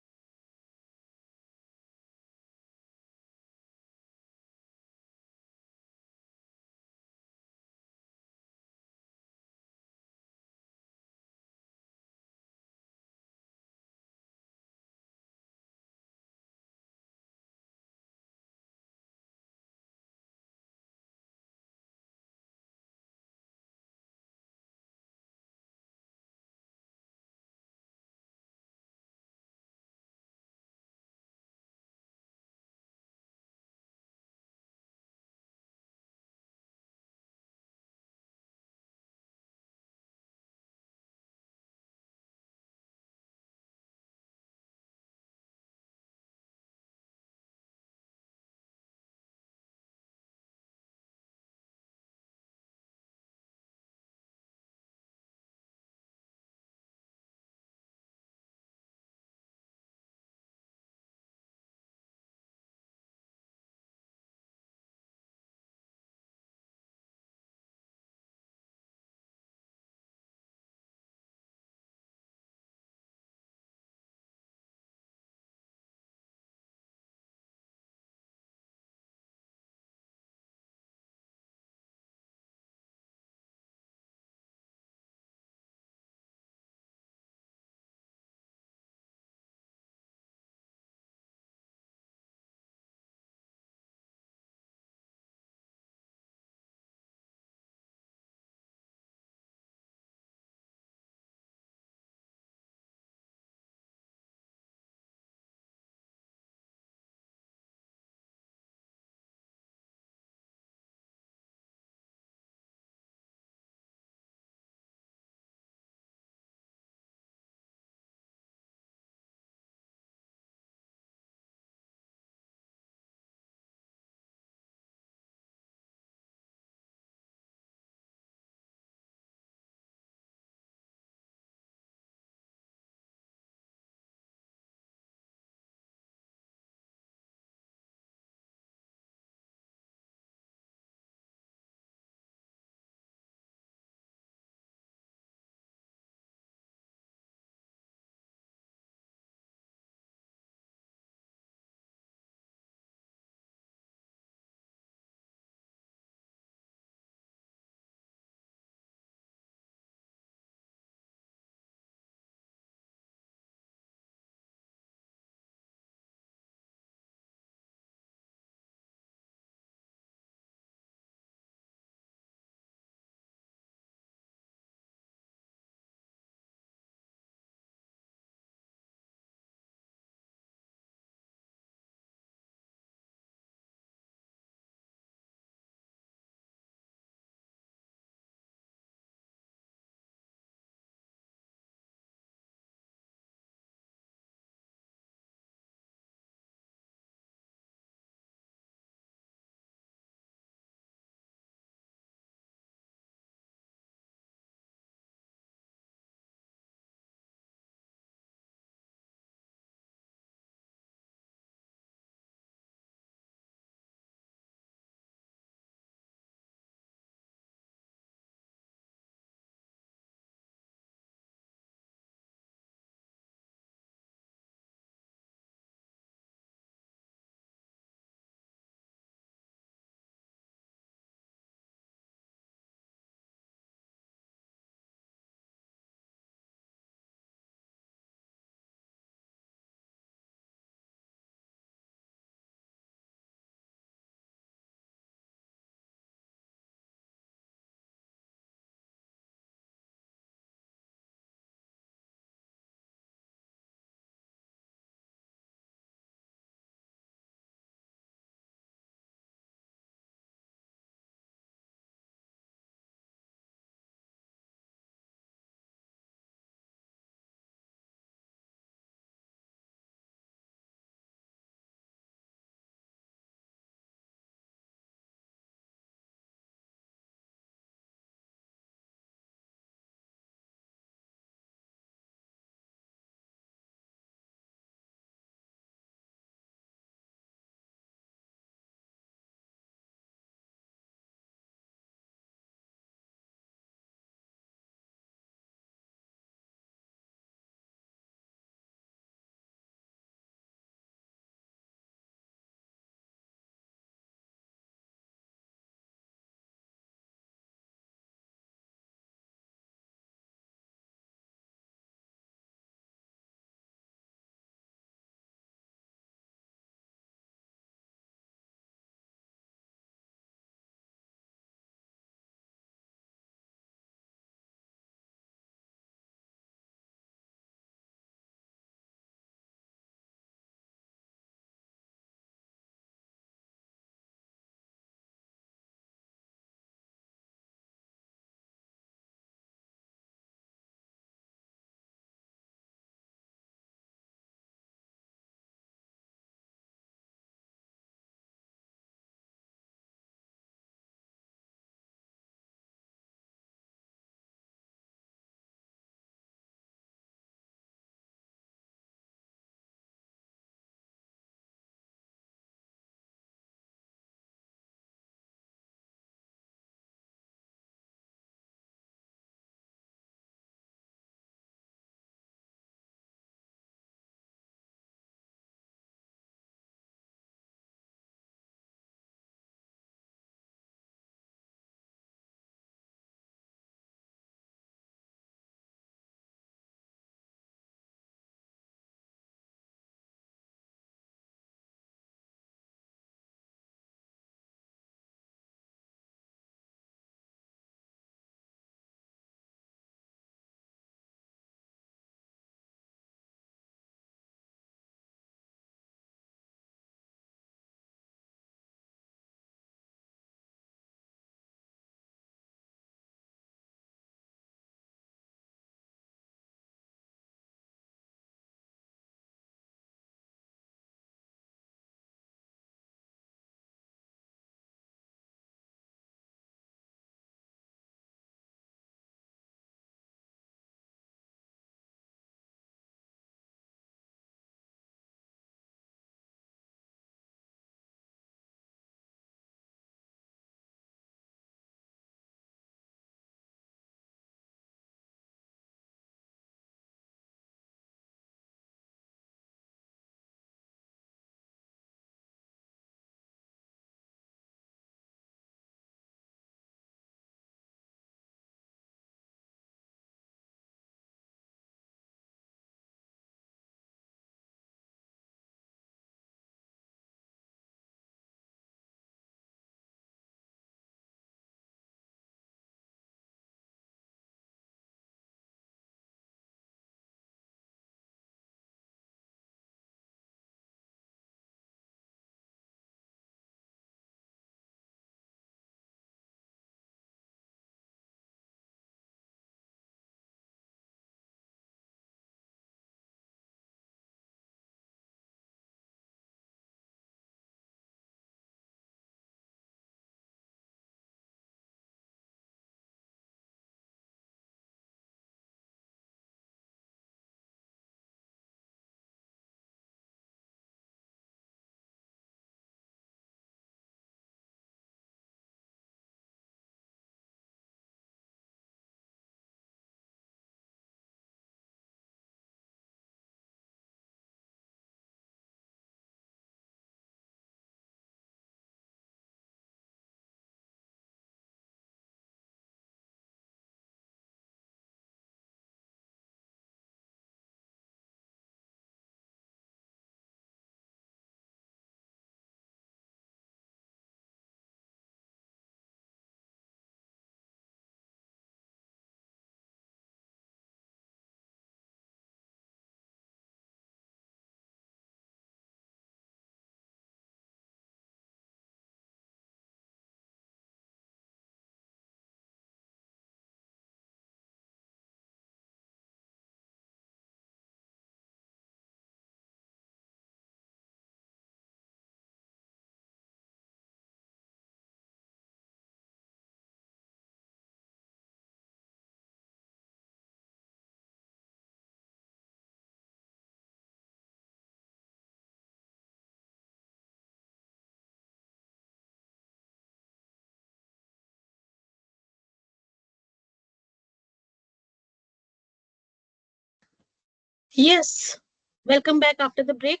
Yes. Welcome back after the break.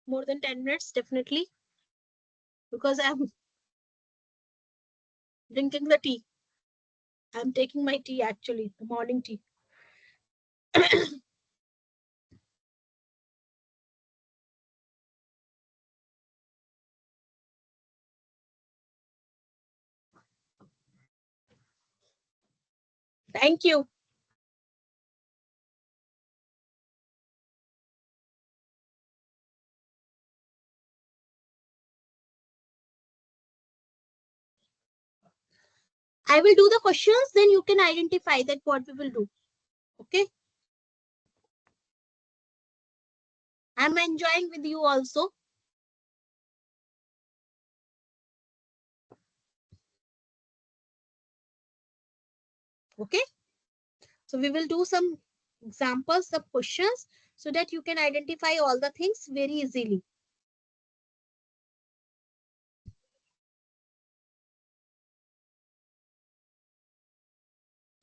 More than 10 minutes, definitely. Because I'm drinking the tea. I'm taking my tea actually, the morning tea. Thank you. I will do the questions, then you can identify that what we will do. Okay. I'm enjoying with you also. Okay. So we will do some examples, some questions, so that you can identify all the things very easily.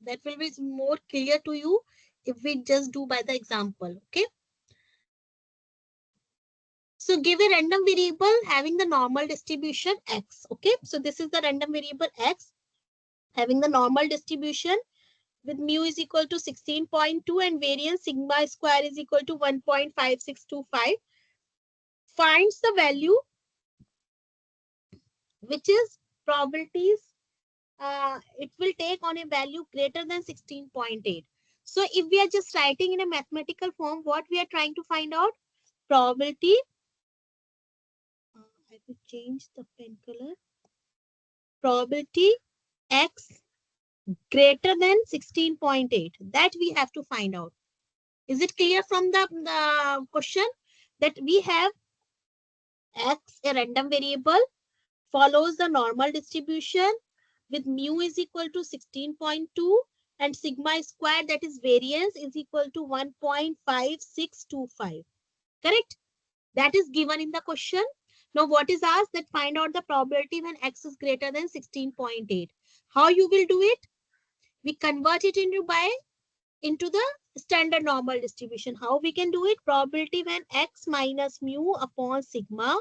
That will be more clear to you if we just do by the example. Okay. So give a random variable having the normal distribution x. Okay. So this is the random variable x having the normal distribution with mu is equal to 16.2 and variance sigma square is equal to 1.5625. Finds the value which is probabilities it will take on a value greater than 16.8. So if we are just writing in a mathematical form, what we are trying to find out? Probability. I will change the pen color. Probability x greater than 16.8. That we have to find out. Is it clear from the question that we have x, a random variable, follows the normal distribution with mu is equal to 16.2 and sigma square, that is variance, is equal to 1.5625. Correct? That is given in the question. Now what is asked? That find out the probability when x is greater than 16.8. How you will do it? We convert it into the standard normal distribution. How we can do it? Probability when x minus mu upon sigma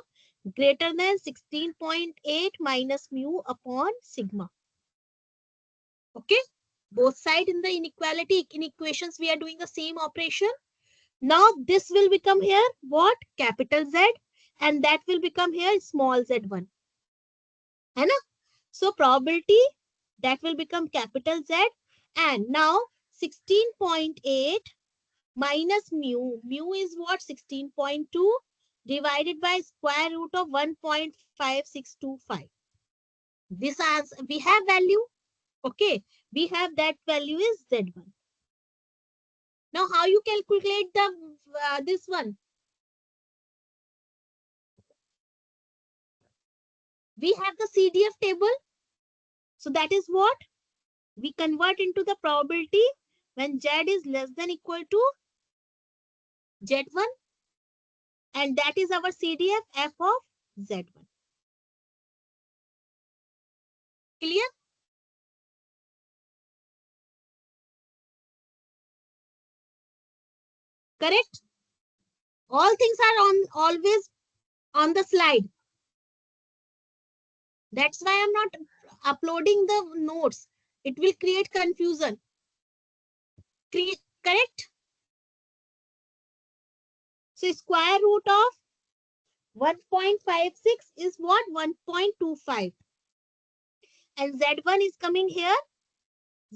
greater than 16.8 minus mu upon sigma. Okay. Both sides in the inequality in equations we are doing the same operation. Now this will become here what? Capital Z, and that will become here small z1. है ना? So probability that will become capital Z, and now 16.8 minus mu. Mu is what? 16.2 divided by square root of 1.5625. This as we have value. Okay. We have that value is Z1. Now how you calculate the this one? We have the CDF table. So that is what? We convert into the probability when Z is less than equal to Z1, and that is our CDF f of Z1. Clear? Correct? All things are on always on the slide. That's why I'm not uploading the notes. It will create confusion. Correct? So square root of 1.56 is what? 1.25. And Z1 is coming here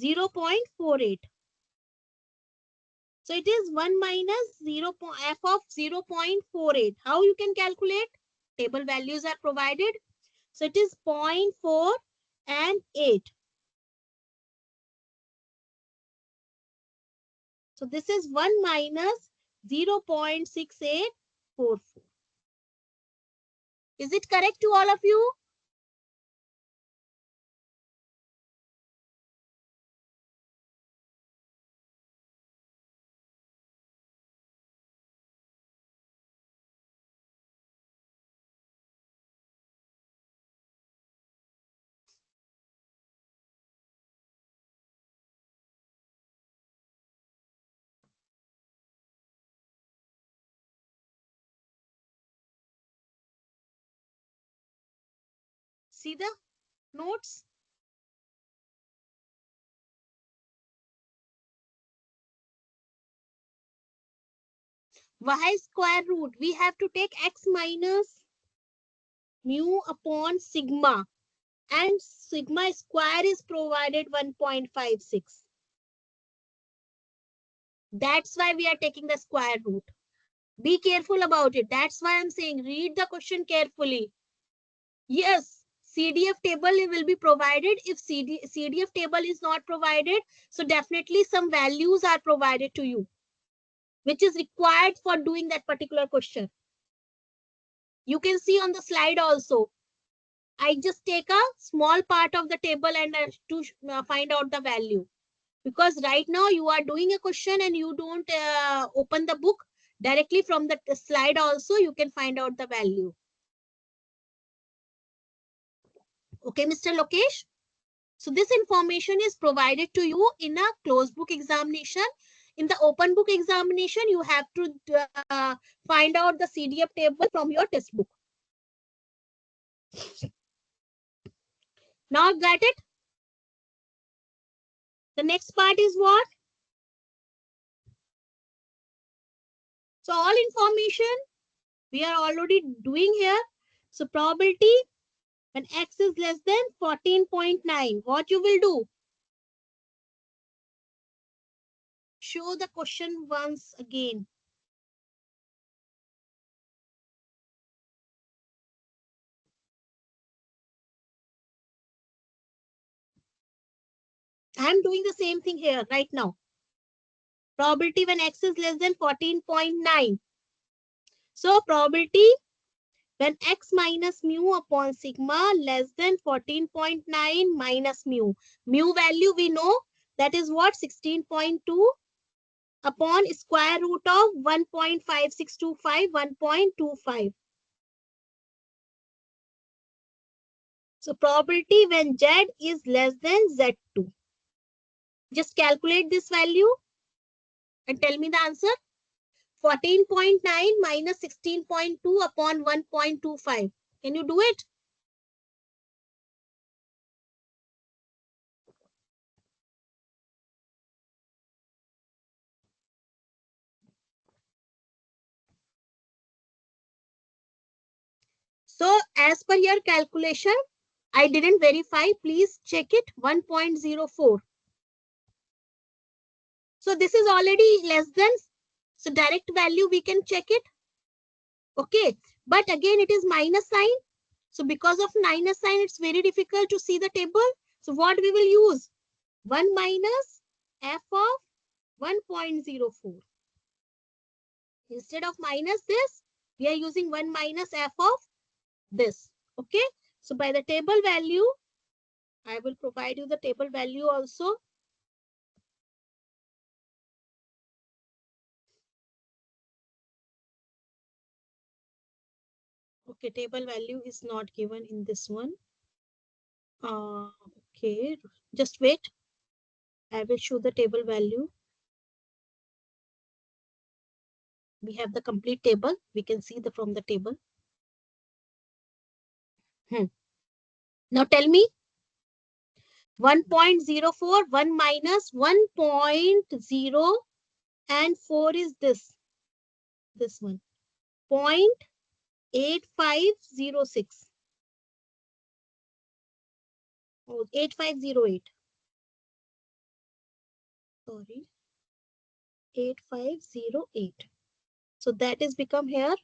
0.48. So it is 1 minus 0 f of 0.48. How you can calculate? Table values are provided. So it is 0.4 and 8. So this is 1 minus 0.6844. Is it correct to all of you? See the notes? Y square root. We have to take x minus mu upon sigma. And sigma square is provided 1.56. That's why we are taking the square root. Be careful about it. That's why I'm saying read the question carefully. Yes, CDF table will be provided. If CDF table is not provided, so definitely some values are provided to you, which is required for doing that particular question. You can see on the slide also. I just take a small part of the table and to find out the value. Because right now you are doing a question and you don't open the book directly from the slide also, you can find out the value. Okay, Mr. Lokesh? So this information is provided to you in a closed book examination. In the open book examination, you have to find out the CDF table from your textbook. Now got it? The next part is what? So all information we are already doing here. So probability when x is less than 14.9, what you will do? Show the question once again. I am doing the same thing here right now. Probability when x is less than 14.9. So probability when x minus mu upon sigma less than 14.9 minus mu. Mu value we know that is what? 16.2 upon square root of 1.5625, 1.25. So probability when z is less than z2. Just calculate this value and tell me the answer. 14.9 minus 16.2 upon 1.25. Can you do it? So as per your calculation, I didn't verify. Please check it. 1.04. So this is already less than. So direct value we can check it. Okay. But again, it is minus sign. So because of minus sign, it's very difficult to see the table. So what we will use? 1 minus f of 1.04. Instead of minus this, we are using 1 minus f of this. Okay. So by the table value, I will provide you the table value also. Okay, table value is not given in this one. Okay, just wait. I will show the table value. We have the complete table. We can see the from the table. Now tell me 1.04, 1 minus 1.0 and 4 is this one. 0.8506. Oh, 8508. Sorry. 8508. So that is become here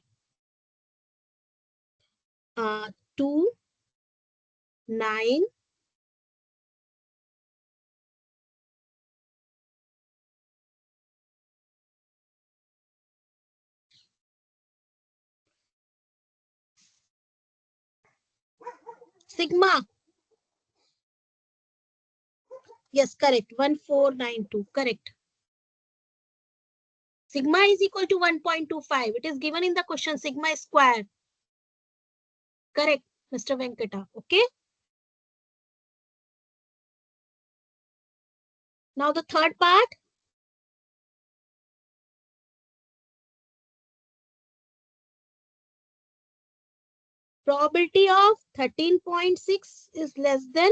2, 9, sigma. Yes, correct. 1492. Correct. Sigma is equal to 1.25. It is given in the question sigma square. Correct, Mr. Venkata. Okay. Now the third part. Probability of 13.6 is less than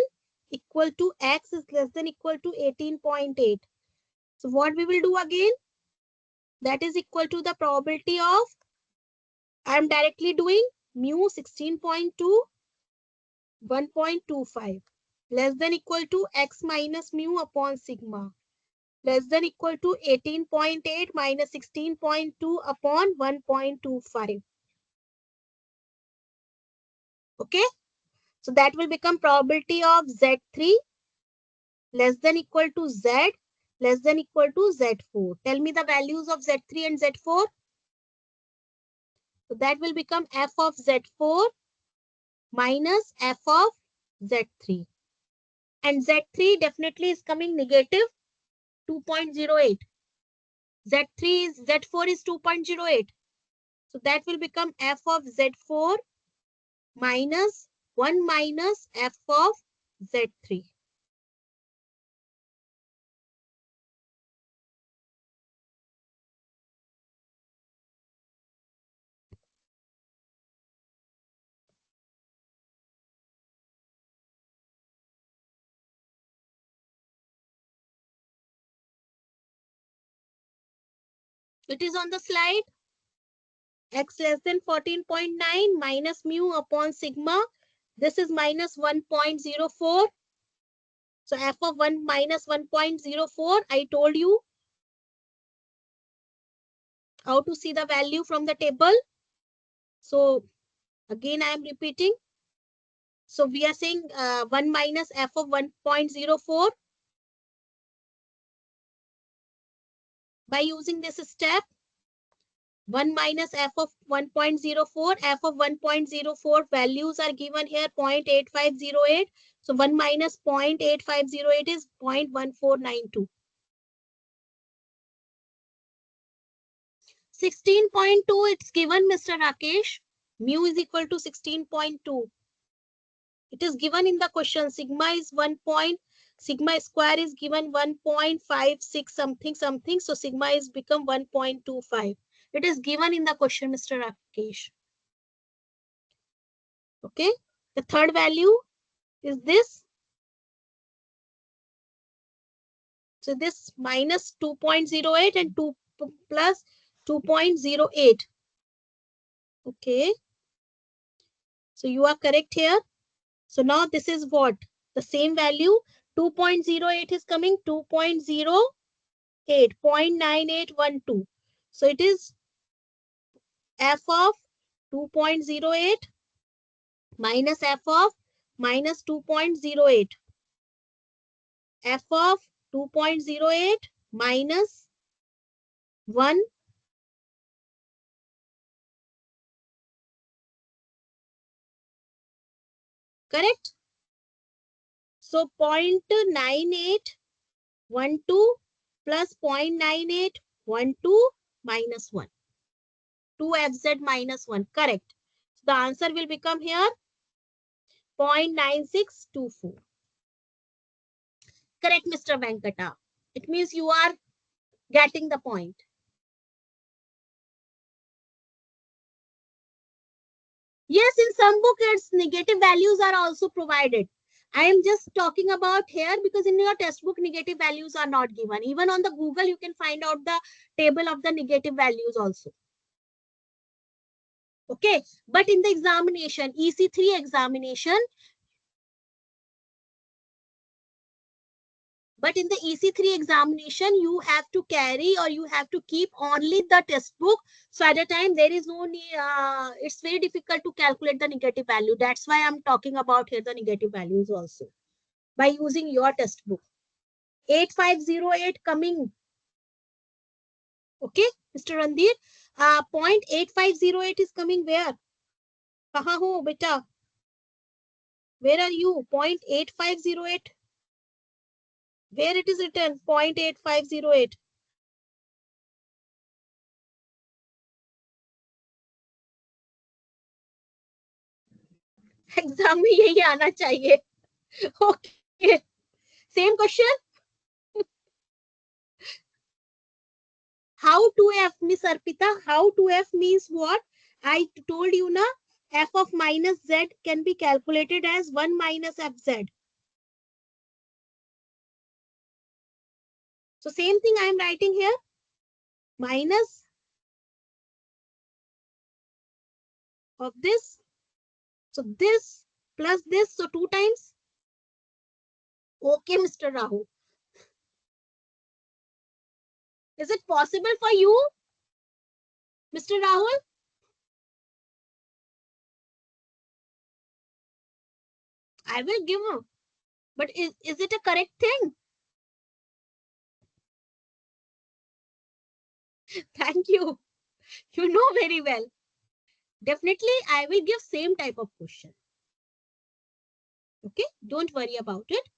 equal to x is less than equal to 18.8. So what we will do again? That is equal to the probability of, I am directly doing mu 16.2, 1.25 less than equal to x minus mu upon sigma less than equal to 18.8 minus 16.2 upon 1.25. Okay. So that will become probability of Z3 less than equal to Z less than equal to Z4. Tell me the values of Z3 and Z4. So that will become f of Z4 minus f of Z3. And Z3 definitely is coming negative 2.08. Z4 is 2.08. So that will become f of Z4 minus 1 minus f of Z3. It is on the slide. X less than 14.9 minus mu upon sigma. This is minus 1.04. So f of 1 minus 1.04. I told you how to see the value from the table. So again, I am repeating. So we are saying 1 minus f of 1.04. By using this step, 1 minus f of 1.04, f of 1.04 values are given here 0.8508. So 1 minus 0.8508 is 0.1492. 16.2 it's given, Mr. Rakesh. Mu is equal to 16.2. It is given in the question. Sigma is 1 point. Sigma square is given 1.56 something something. So sigma is become 1.25. It is given in the question, Mr. Rakesh. Okay. The third value is this. So this minus 2.08 and 2 plus 2.08. Okay. So you are correct here. So now this is what? The same value. 2.08 is coming 2.08, 0.9812. So it is f of 2.08 minus f of minus 2.08. F of 2.08 minus 1. Correct? So 0.9812 plus 0.9812 minus 1. 2fz minus 1. Correct. So the answer will become here 0.9624. Correct, Mr. Venkata. It means you are getting the point. Yes, in some book, its negative values are also provided. I am just talking about here because in your textbook, negative values are not given. Even on the Google, you can find out the table of the negative values also. Okay, but in the examination, EC3 examination, but in the EC3 examination, you have to carry or you have to keep only the textbook. So at the time, there is no need, it's very difficult to calculate the negative value. That's why I'm talking about here the negative values also by using your textbook. 8508 coming. Okay, Mr. Randir. 0.8508 is coming where? Kaha ho, beta? Where are you? 0.8508. Where it is written? 0.8508. Exam में यही आना चाहिए. Okay. Same question. How to F, Miss Arpita? How to F means what? I told you na. f of minus z can be calculated as 1 minus fz. So same thing I am writing here, minus of this. So this plus this, so 2 times. Okay, Mr. Rahul. Is it possible for you, Mr. Rahul? I will give him. But is it a correct thing? Thank you. You know very well. Definitely, I will give same type of question. Okay, don't worry about it.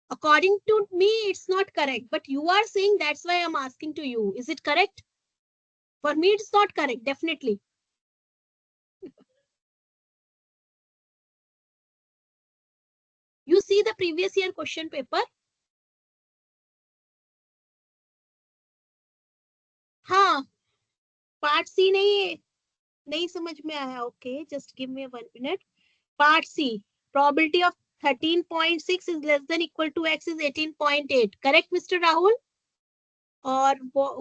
According to me, it's not correct. But you are saying, that's why I'm asking to you. Is it correct? For me, it's not correct, definitely. You see the previous year question paper? हाँ, part सी नहीं समझ में आया. Okay, just give me 1 minute. Part C, probability of 13.6 is less than equal to x is 18.8. Correct, Mr. Rahul? Or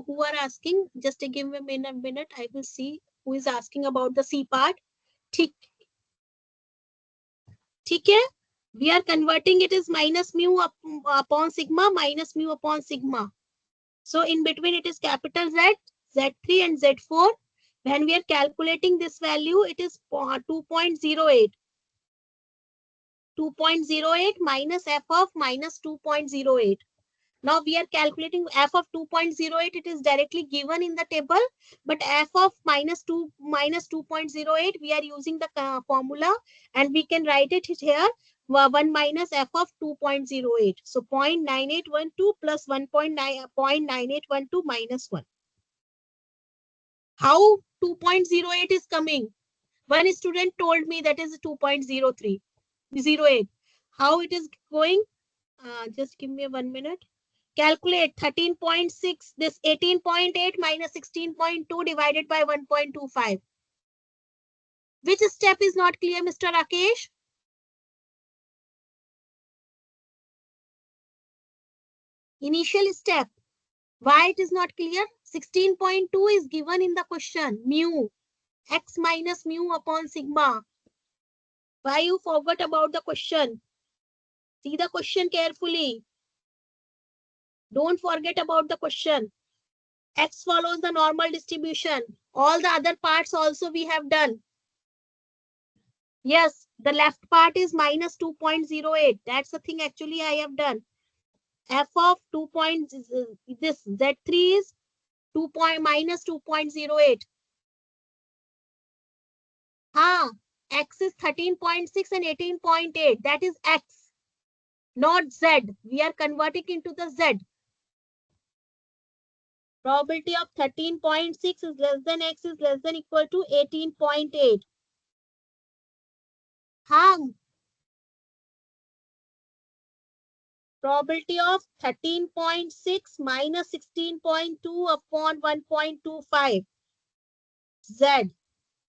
who are asking? Just give me a minute. I will see who is asking about the C part. ठीक है? We are converting it as minus mu upon sigma, minus mu upon sigma. So in between it is capital Z, Z3 and Z4. When we are calculating this value, it is 2.08. 2.08 minus f of minus 2.08. Now we are calculating f of 2.08. It is directly given in the table, but f of minus 2.08, we are using the formula, and we can write it here, 1 minus f of 2.08. So 0.9812 plus 0.9812 minus 1. How 2.08 is coming? One student told me that is 2.08. How it is going? Just give me 1 minute. Calculate 13.6. This 18.8 minus 16.2 divided by 1.25. Which step is not clear, Mr. Rakesh? Initial step. Why it is not clear? 16.2 is given in the question. Mu. X minus mu upon sigma. Why you forgot about the question? See the question carefully. Don't forget about the question. X follows the normal distribution. All the other parts also we have done. Yes, the left part is minus 2.08. That's the thing actually I have done. F of 2. This Z3 is 2 minus 2.08. X is 13.6 and 18.8. That is X, not Z. We are converting into the Z. Probability of 13.6 is less than X is less than equal to 18.8. Probability of 13.6 minus 16.2 upon 1.25. Z.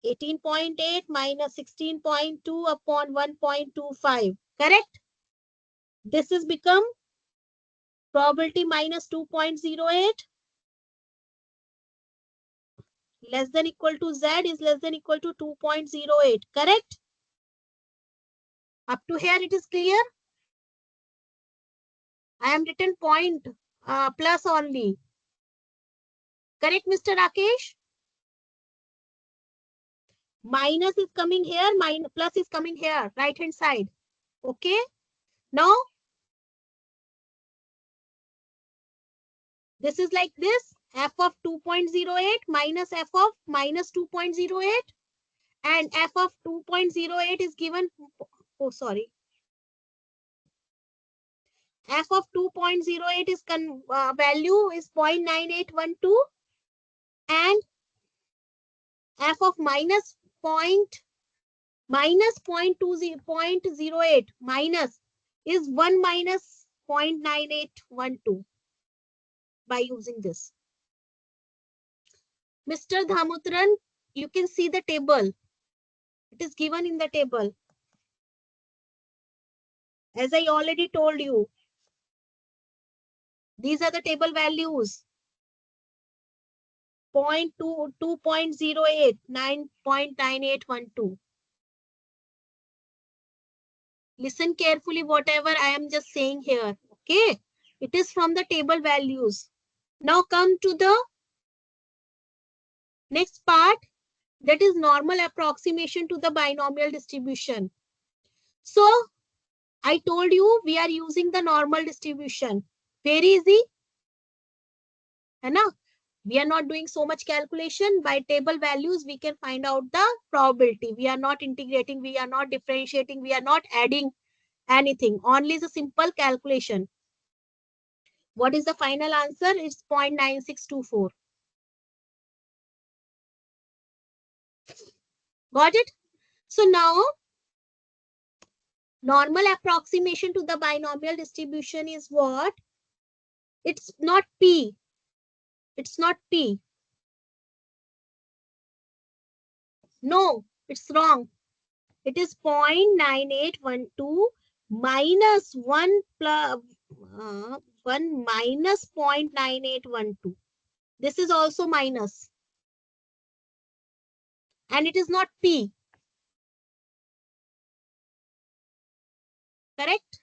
18.8 minus 16.2 upon 1.25. Correct? This is become probability minus 2.08 less than equal to Z is less than equal to 2.08. Correct? Up to here it is clear? I am written point plus only. Correct, Mr. Rakesh? Minus is coming here, plus is coming here, right hand side. Okay? Now, this is like this, f of 2.08 minus f of minus 2.08, and f of 2.08 is given, oh sorry, f of 2.08 is value is 0.9812, and f of minus 0.08 minus is 1 minus 0.9812. by using this. Mr. Dhamutran, you can see the table. It is given in the table. As I already told you, these are the table values. 0.2, 2.08, 9.9812. Listen carefully whatever I am just saying here. Okay. It is from the table values. Now come to the next part, that is normal approximation to the binomial distribution. So I told you we are using the normal distribution. Very easy. है ना? We are not doing so much calculation. By table values, we can find out the probability. We are not integrating, we are not differentiating, we are not adding anything. Only is a simple calculation. What is the final answer? It's 0.9624. Got it? So now, normal approximation to the binomial distribution is what? It's not P. It's not P. No, it's wrong. It is 0.9812 minus 1 plus 1 minus 0.9812. This is also minus. And it is not P. Correct?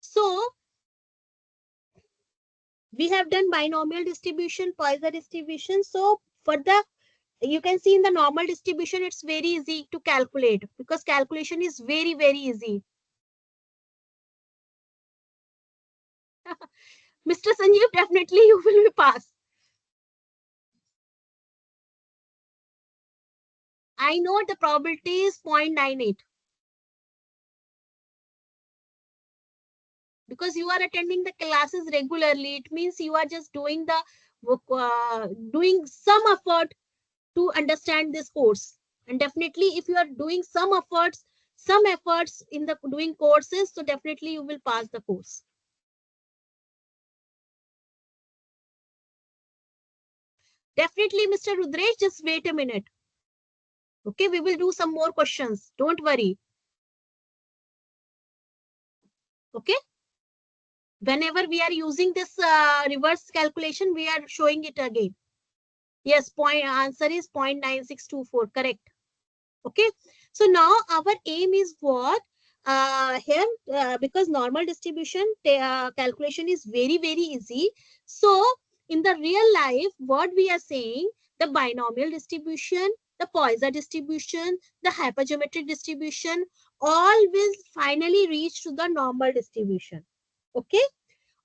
So, we have done binomial distribution, Poisson distribution. So, for the, you can see in the normal distribution, it's very easy to calculate because calculation is very, very easy. Mr. Sanjeev, definitely you will be passed. I know the probability is 0.98. Because you are attending the classes regularly, it means you are just doing the doing some effort to understand this course. And definitely, if you are doing some efforts in the doing courses, so definitely you will pass the course. Definitely, Mr. Rudresh, just wait a minute. Okay, we will do some more questions. Don't worry. Okay. Whenever we are using this reverse calculation, we are showing it again. Yes, answer is 0.9624. Correct. Okay. So now our aim is what? Here, because normal distribution calculation is very, very easy. So in the real life, what we are saying, the binomial distribution, the Poisson distribution, the hypergeometric distribution, all will finally reach to the normal distribution. Okay.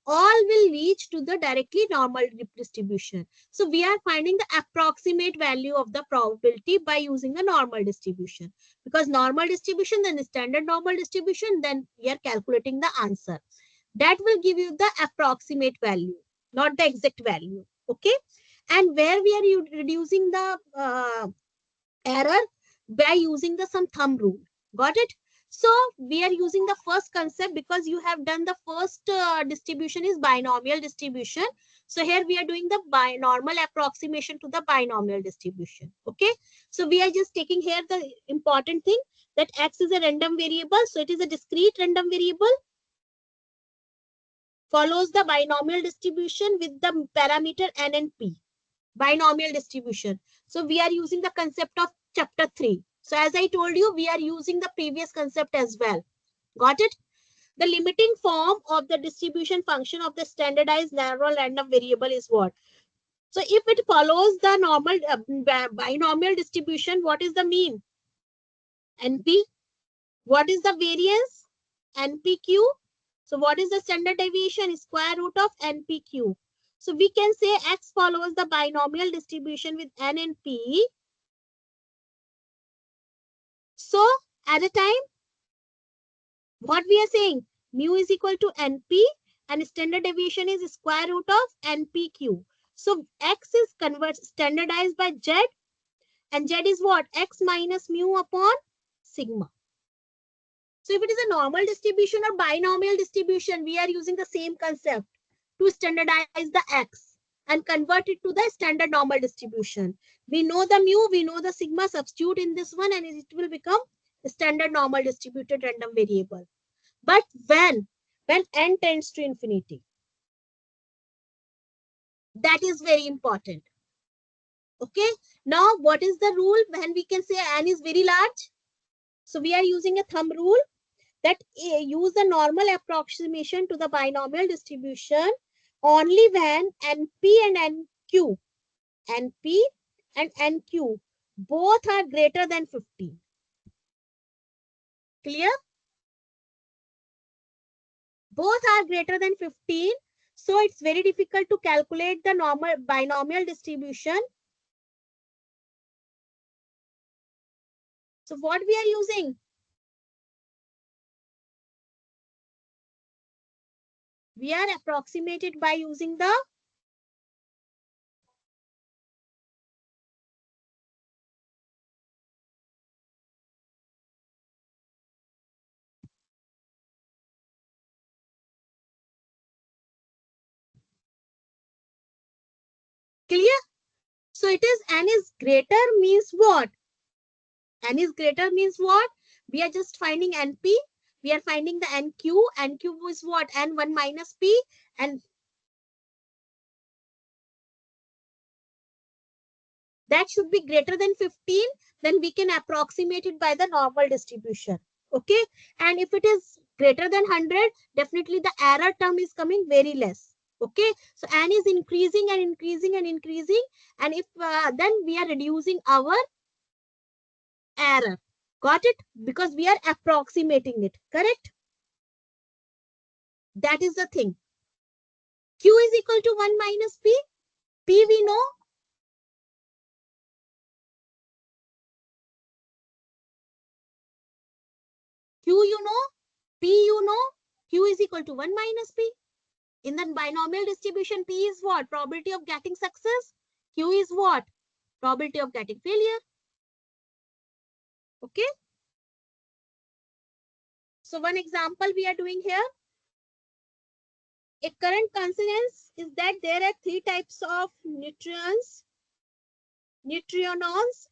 All will reach to the directly normal distribution. So we are finding the approximate value of the probability by using the normal distribution. Because normal distribution, then standard normal distribution, then we are calculating the answer. That will give you the approximate value, not the exact value. Okay. And where we are reducing the error by using the some thumb rule. Got it? So we are using the first concept because you have done the first distribution is binomial distribution. So here we are doing the normal approximation to the binomial distribution. Okay. So we are just taking here the important thing that X is a random variable. So it is a discrete random variable. Follows the binomial distribution with the parameter N and P. Binomial distribution. So we are using the concept of chapter 3. So as I told you, we are using the previous concept as well. Got it? The limiting form of the distribution function of the standardized narrow random variable is what? So if it follows the normal binomial distribution, what is the mean? NP. What is the variance? NPQ. So what is the standard deviation? Square root of NPQ. So we can say X follows the binomial distribution with N and P. So at a time, what we are saying, mu is equal to NP and standard deviation is square root of NPQ. So X is standardized by Z and Z is what? X minus mu upon sigma. So if it is a normal distribution or binomial distribution, we are using the same concept to standardize the x and convert it to the standard normal distribution. We know the mu, we know the sigma, substitute in this one and it will become standard normal distributed random variable. But when n tends to infinity, that is very important. Okay. Now, what is the rule when we can say n is very large? So we are using a thumb rule that use the normal approximation to the binomial distribution only when NP and NQ, NP and NQ both are greater than 15. Clear? Both are greater than 15. So it's very difficult to calculate the normal binomial distribution. So what we are using? We are approximated by using the clear. So it is n is greater means what? N is greater means what? We are just finding NP. We are finding the NQ. NQ is what? N1 minus P. And that should be greater than 15. Then we can approximate it by the normal distribution. Okay. And if it is greater than 100, definitely the error term is coming very less. Okay. So N is increasing and increasing and increasing. And if then we are reducing our error. Got it? Because we are approximating it. Correct? That is the thing. Q is equal to 1 minus P. P we know. Q you know. P you know. Q is equal to 1 minus P. In the binomial distribution, P is what? Probability of getting success. Q is what? Probability of getting failure. Okay. So one example we are doing here. A current consonance is that there are 3 types of neutrons,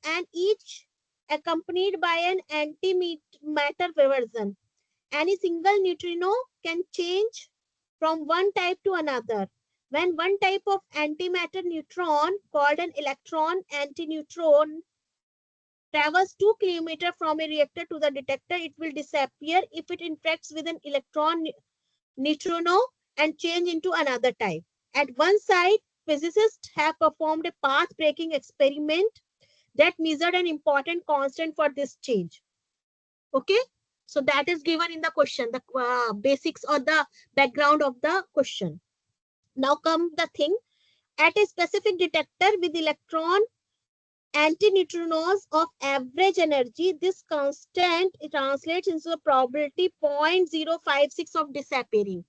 and each accompanied by an antimatter version. Any single neutrino can change from one type to another. When one type of antimatter neutron, called an electron antineutron, travels 2 kilometers from a reactor to the detector, it will disappear if it interacts with an electron neutrino and change into another type. At one side, physicists have performed a path-breaking experiment that measured an important constant for this change. Okay. So that is given in the question, the basics or the background of the question. Now come the thing. At a specific detector with electron antineutrinos of average energy, this constant translates into a probability 0.056 of disappearing.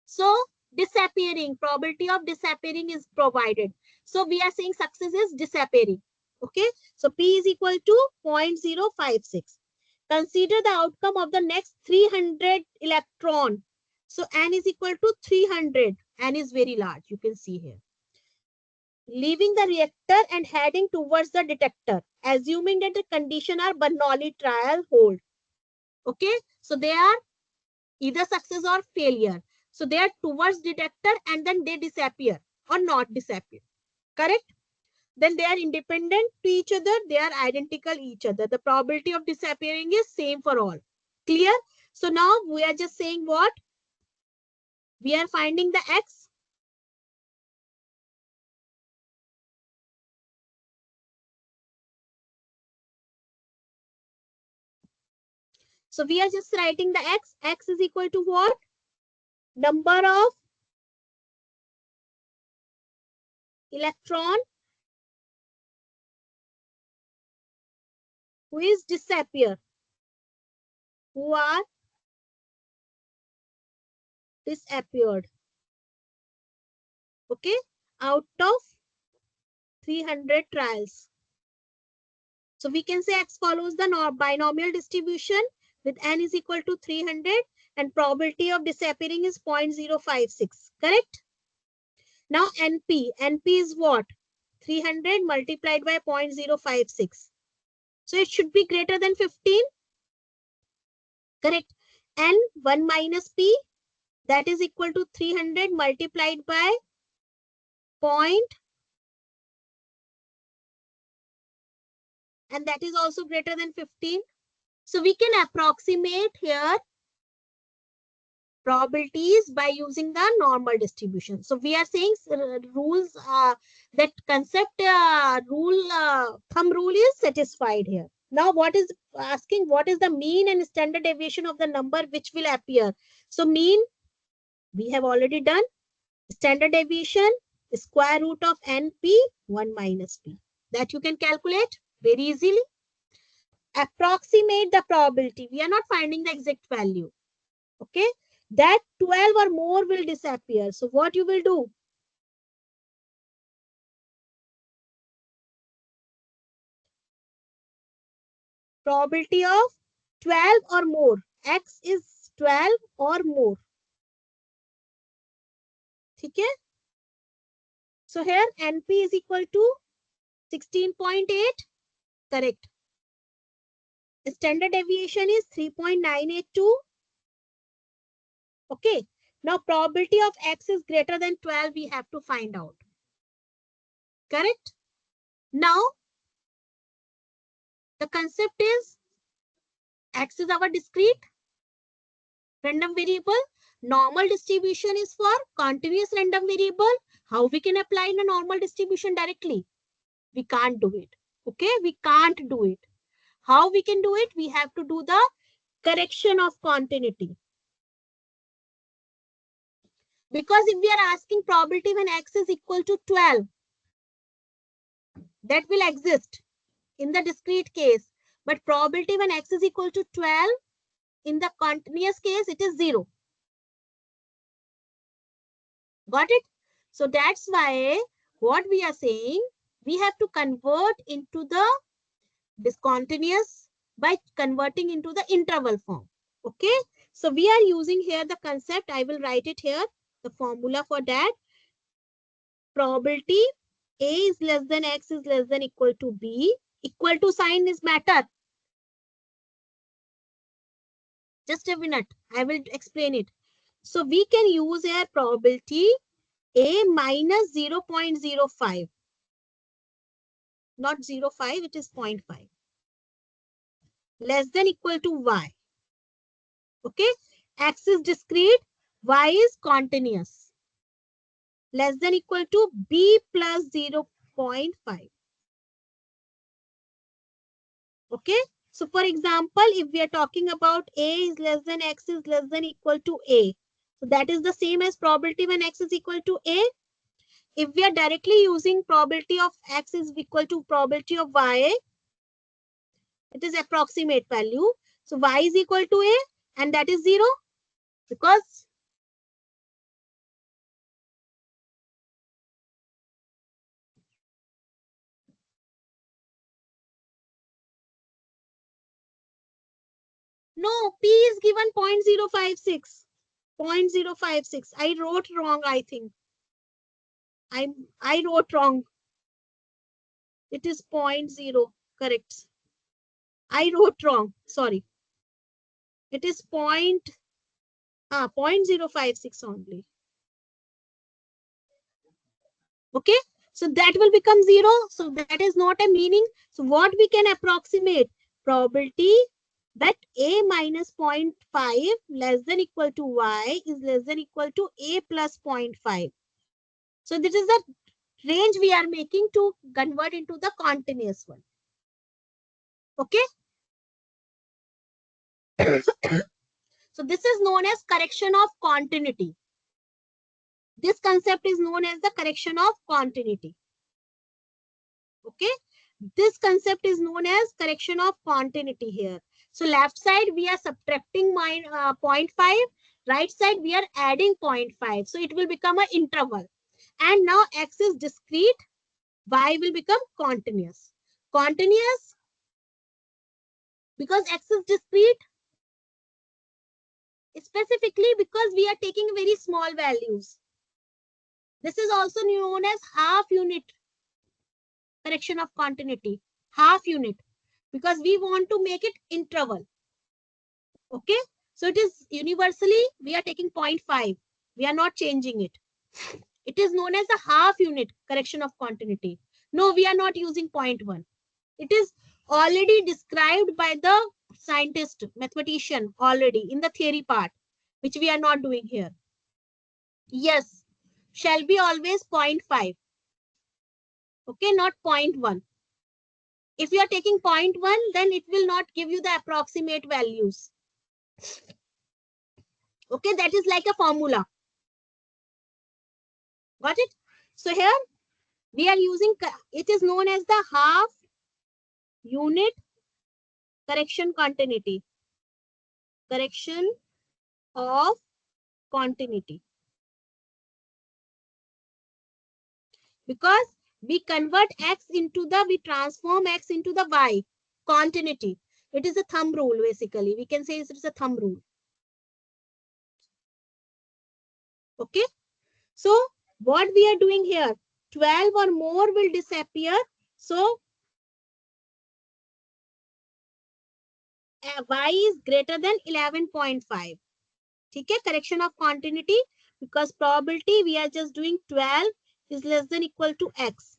So disappearing, probability of disappearing is provided. So we are saying success is disappearing. Okay. So P is equal to 0.056. Consider the outcome of the next 300 electron. So N is equal to 300. N is very large. You can see here. Leaving the reactor and heading towards the detector, assuming that the condition are Bernoulli trial hold. Okay. So they are either success or failure. So they are towards detector and then they disappear or not disappear. Correct? Then they are independent to each other. They are identical each other. The probability of disappearing is same for all. Clear? So now we are just saying what? We are finding the X. So we are just writing the X. X is equal to what? Number of electron who is disappear. Who are disappeared. Okay. Out of 300 trials. So we can say X follows the binomial distribution with n is equal to 300 and probability of disappearing is 0.056. Correct? Now NP. NP is what? 300 multiplied by 0.056. So it should be greater than 15. Correct? And 1 minus P, that is equal to 300 multiplied by point, and that is also greater than 15. So we can approximate here probabilities by using the normal distribution. So we are saying rules, that concept thumb rule is satisfied here. Now what is asking, what is the mean and standard deviation of the number which will appear? So mean we have already done. Standard deviation, square root of NP, 1 minus P. That you can calculate very easily. Approximate the probability. We are not finding the exact value. Okay, that 12 or more will disappear. So what you will do? Probability of 12 or more. X is 12 or more. Okay? So here NP is equal to 16.8. Correct. Standard deviation is 3.982. Okay. Now probability of X is greater than 12. We have to find out. Correct? Now the concept is X is our discrete random variable. Normal distribution is for continuous random variable. How we can apply the normal distribution directly? We can't do it. Okay, we can't do it. How we can do it? We have to do the correction of continuity. Because if we are asking probability when X is equal to 12, that will exist in the discrete case. But probability when X is equal to 12, in the continuous case, it is 0. Got it? So that's why what we are saying, we have to convert into the discontinuous by converting into the interval form. Okay. So we are using here the concept. I will write it here. The formula for that. Probability A is less than X is less than equal to B. Equal to sign is matter. Just a minute. I will explain it. So we can use here probability A minus 0.05. Not 0.5, it is 0.5. Less than equal to Y. Okay. X is discrete. Y is continuous. Less than equal to B plus 0.5. Okay. So for example, if we are talking about A is less than X is less than equal to A. So that is the same as probability when X is equal to A. If we are directly using probability of X is equal to probability of Y, it is approximate value. So Y is equal to A and that is 0 because no, P is given 0.056. 0.056. I wrote wrong, I think. I wrote wrong. It is 0.0. Correct. I wrote wrong. Sorry. It is 0.056 only. Okay. So that will become 0. So that is not a meaning. So what we can approximate? Probability that A minus 0.5 less than equal to Y is less than equal to A plus 0.5. So this is the range we are making to convert into the continuous one. Okay. So this is known as correction of continuity. This concept is known as the correction of continuity. Okay. This concept is known as correction of continuity here. So left side we are subtracting 0.5. Right side we are adding 0.5. So it will become an interval. And now X is discrete. Y will become continuous. Continuous because X is discrete. specifically because we are taking very small values. This is also known as half unit correction of continuity. Half unit, because we want to make it interval. Okay, so it is universally we are taking 0.5. We are not changing it. It is known as a half unit correction of continuity. No, we are not using 0.1. It is already described by the scientist, mathematician already in the theory part, which we are not doing here. Yes, shall be always 0.5. Okay, not 0.1. If you are taking 0.1, then it will not give you the approximate values. Okay, that is like a formula. Got it? So here we are using, it is known as the half unit correction continuity. Correction of continuity. Because we convert x into the, we transform x into the y. Continuity. It is a thumb rule basically. We can say it is a thumb rule. Okay. So what we are doing here, 12 or more will disappear. So y is greater than 11.5. Okay, correction of continuity, because probability we are just doing 12 is less than equal to x,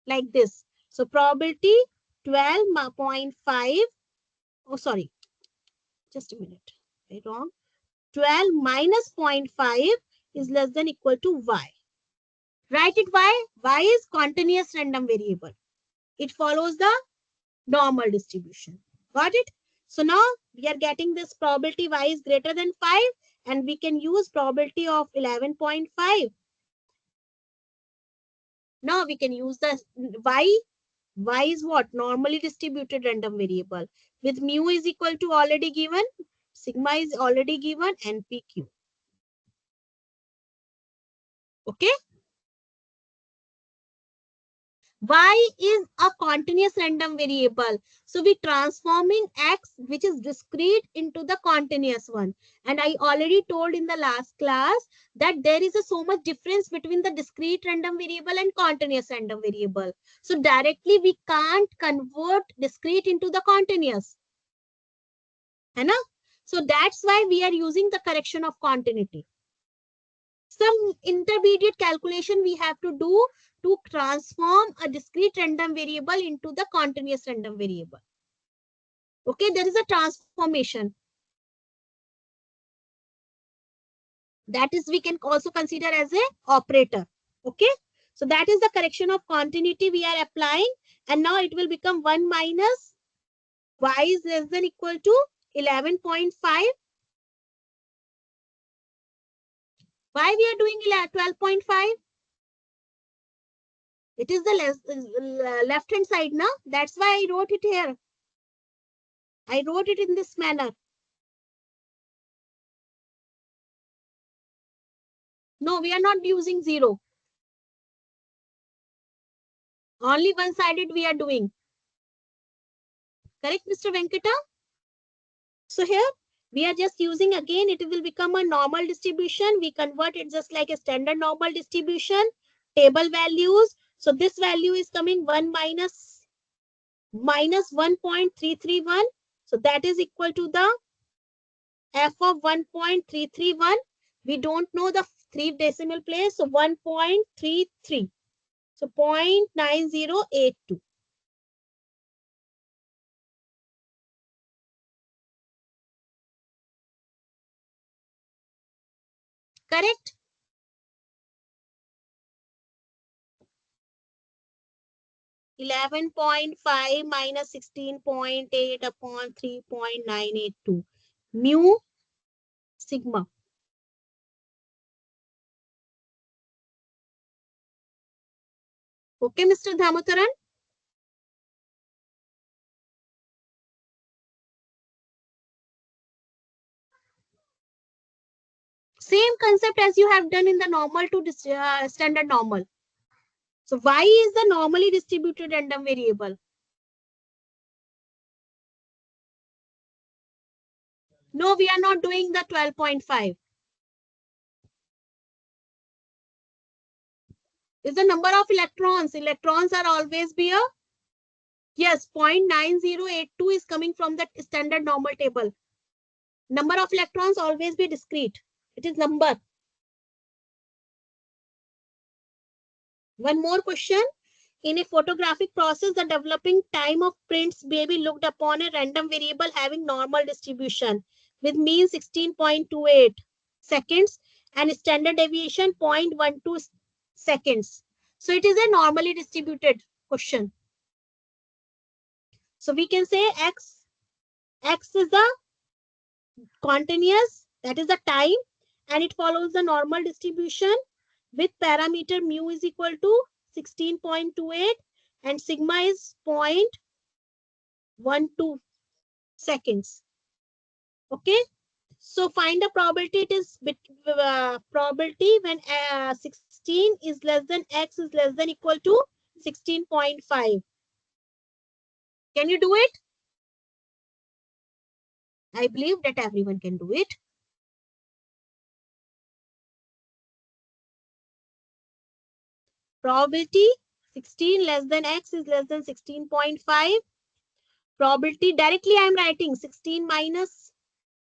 like this. So probability 12.5, oh sorry, just a minute, right, wrong. 12 minus 0.5 is less than equal to y. Write it y is continuous random variable. It follows the normal distribution. Got it? So now we are getting this probability y is greater than 5, and we can use probability of 11.5. Now we can use the y. Y is what? Normally distributed random variable. With mu is equal to already given, sigma is already given, and pq. Okay? Y is a continuous random variable. So we transforming x, which is discrete, into the continuous one. And I already told in the last class that there is so much difference between the discrete random variable and continuous random variable. So directly we can't convert discrete into the continuous. Hai na? So that's why we are using the correction of continuity. Some intermediate calculation we have to do to transform a discrete random variable into the continuous random variable. Okay, there is a transformation. That is, we can also consider as a operator. Okay, so that is the correction of continuity we are applying. And now it will become 1 minus y is less than equal to 11.5. Why we are doing 12.5? It is the left hand side now. That's why I wrote it here. I wrote it in this manner. No, we are not using 0. Only one-sided we are doing. Correct, Mr. Venkata? So here we are just using, again, it will become a normal distribution. We convert it just like a standard normal distribution. Table values. So this value is coming 1 minus 1.331. So that is equal to the f of 1.331. We don't know the 3 decimal place. So 1.33. So 0.9082. Correct? (11.5 minus 16.8 upon 3.982). Mu sigma. Okay, Mr. Dhamutaran? Same concept as you have done in the normal to standard normal. So y is the normally distributed random variable. No, we are not doing the 12.5. Is the number of electrons. Electrons are always be a, yes, 0.9082 is coming from the standard normal table. Number of electrons always be discrete. It is number. One more question. In a photographic process, the developing time of prints may be looked upon a random variable having normal distribution with mean 16.28 seconds and standard deviation 0.12 seconds. So it is a normally distributed question. So we can say x is the continuous, that is the time, and it follows the normal distribution with parameter mu is equal to 16.28 and sigma is 0.12 seconds. Okay, so find the probability. It is probability when 16 is less than x is less than equal to 16.5. Can you do it? I believe that everyone can do it. Probability 16 less than x is less than 16.5. Probability directly I am writing 16 minus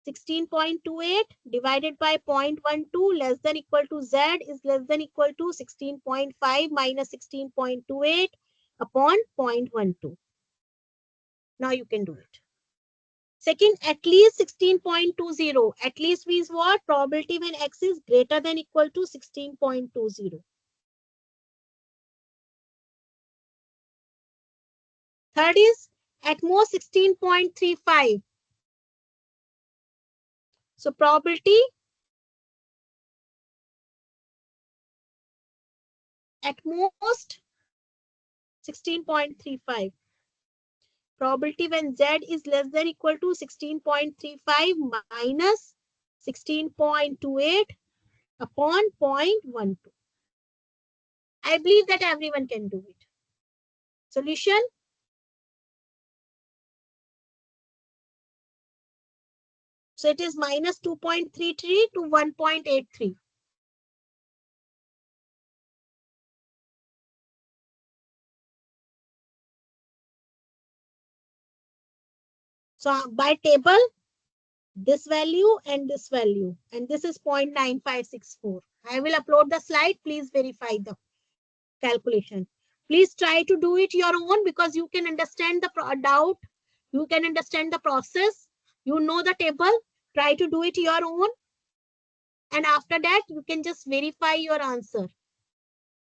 16.28 divided by 0.12 less than equal to z is less than equal to 16.5 minus 16.28 upon 0.12. Now you can do it. Second, at least 16.20. At least means what? Probability when x is greater than equal to 16.20. Third is at most 16.35. So probability at most 16.35. Probability when z is less than equal to 16.35 minus 16.28 upon 0.12. I believe that everyone can do it. Solution. So it is minus 2.33 to 1.83. So by table, this value and this value, and this is 0.9564. I will upload the slide. Please verify the calculation. Please try to do it your own because you can understand the doubt. You can understand the process. You know the table. Try to do it your own. And after that, you can just verify your answer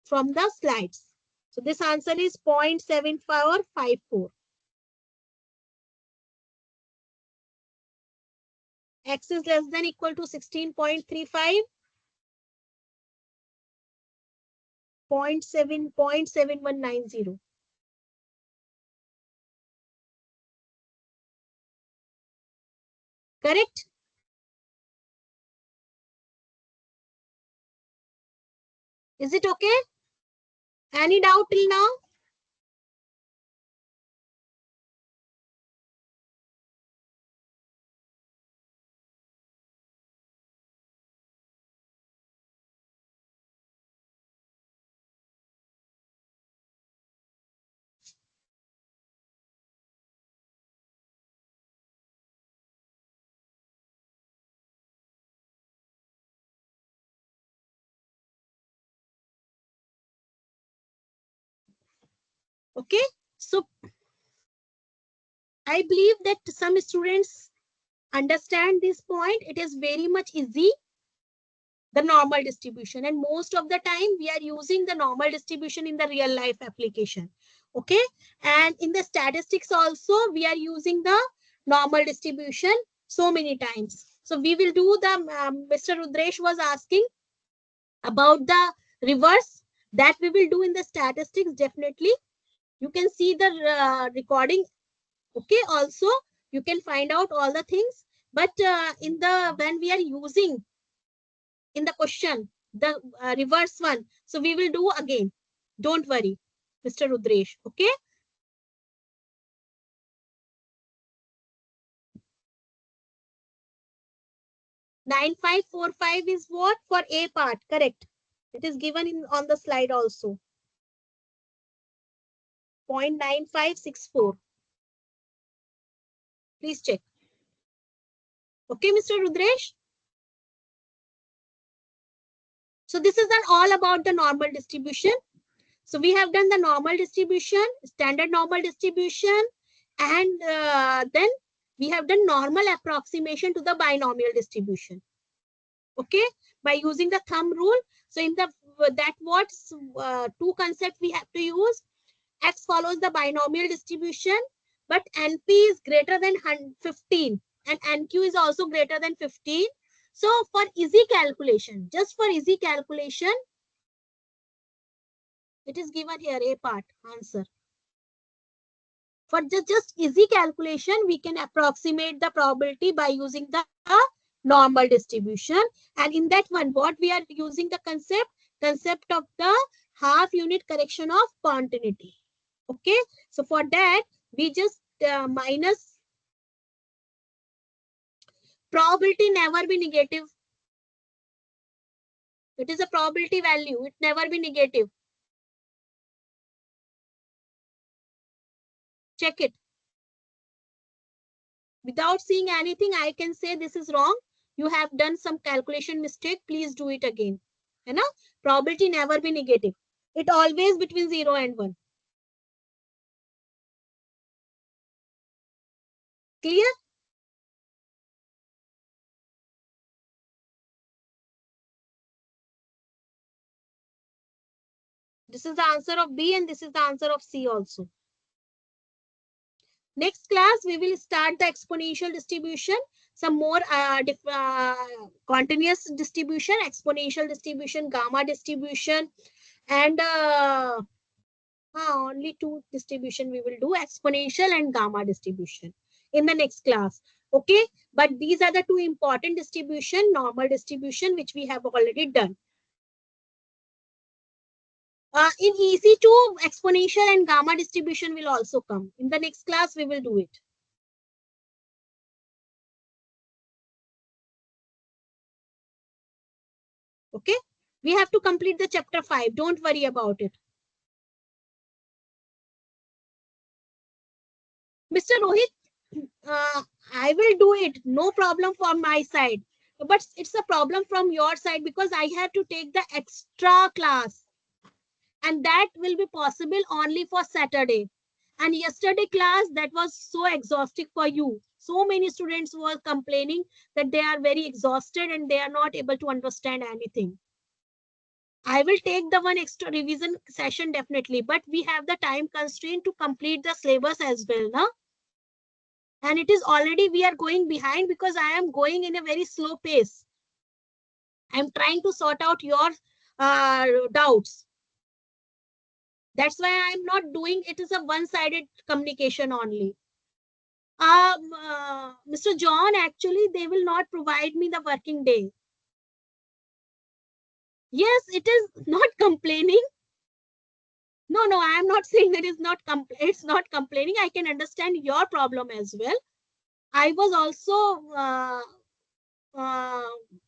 from the slides. So this answer is 0.7454. X is less than equal to 16.35. 0.7190. Correct? Is it okay? Any doubt till now? Okay. So I believe that some students understand this point. It is very much easy, the normal distribution, and most of the time we are using the normal distribution in the real life application. Okay, and in the statistics also we are using the normal distribution so many times. So we will do the Mr. Rudresh was asking about the reverse, that we will do in the statistics. Definitely you can see the recording. Okay, also you can find out all the things, but in the when we are using in the question the reverse one, so we will do again. Don't worry, Mr. Rudresh. Okay, 9545 is what? For A part, correct. It is given in on the slide also. 0.9564. Please check. Okay, Mr. Rudresh. So this is all about the normal distribution. So we have done the normal distribution, standard normal distribution, and then we have done normal approximation to the binomial distribution. Okay, by using the thumb rule. So in the two concepts we have to use. X follows the binomial distribution, but NP is greater than 15 and NQ is also greater than 15. So for easy calculation, just for easy calculation, it is given here, A part answer. For just easy calculation, we can approximate the probability by using the normal distribution. And in that one, what we are using the concept of the half unit correction of continuity. Okay, so for that, we just minus probability never be negative. It is a probability value. It never be negative. Check it. Without seeing anything, I can say this is wrong. You have done some calculation mistake. Please do it again. You know, probability never be negative. It always between 0 and 1. Clear? This is the answer of B and this is the answer of C also. Next class, we will start the exponential distribution, some more continuous distribution, exponential distribution, gamma distribution, and only two distribution we will do, exponential and gamma distribution in the next class. Okay, but these are the two important distribution, normal distribution, which we have already done. In EC2, exponential and gamma distribution will also come. In the next class, we will do it. Okay, we have to complete the chapter 5. Don't worry about it. Mr. Rohit, I will do it. No problem from my side. But it's a problem from your side because I have to take the extra class. And that will be possible only for Saturday. And yesterday class, that was so exhausting for you. So many students were complaining that they are very exhausted and they are not able to understand anything. I will take the one extra revision session definitely, but we have the time constraint to complete the syllabus as well, na? And it is already, we are going behind because I am going in a very slow pace. I'm trying to sort out your doubts. That's why I'm not doing it is a one-sided communication only. Mr. John, actually, they will not provide me the working day. Yes, it is not complaining. No, I am not saying that it's not complaining. I can understand your problem as well. I was also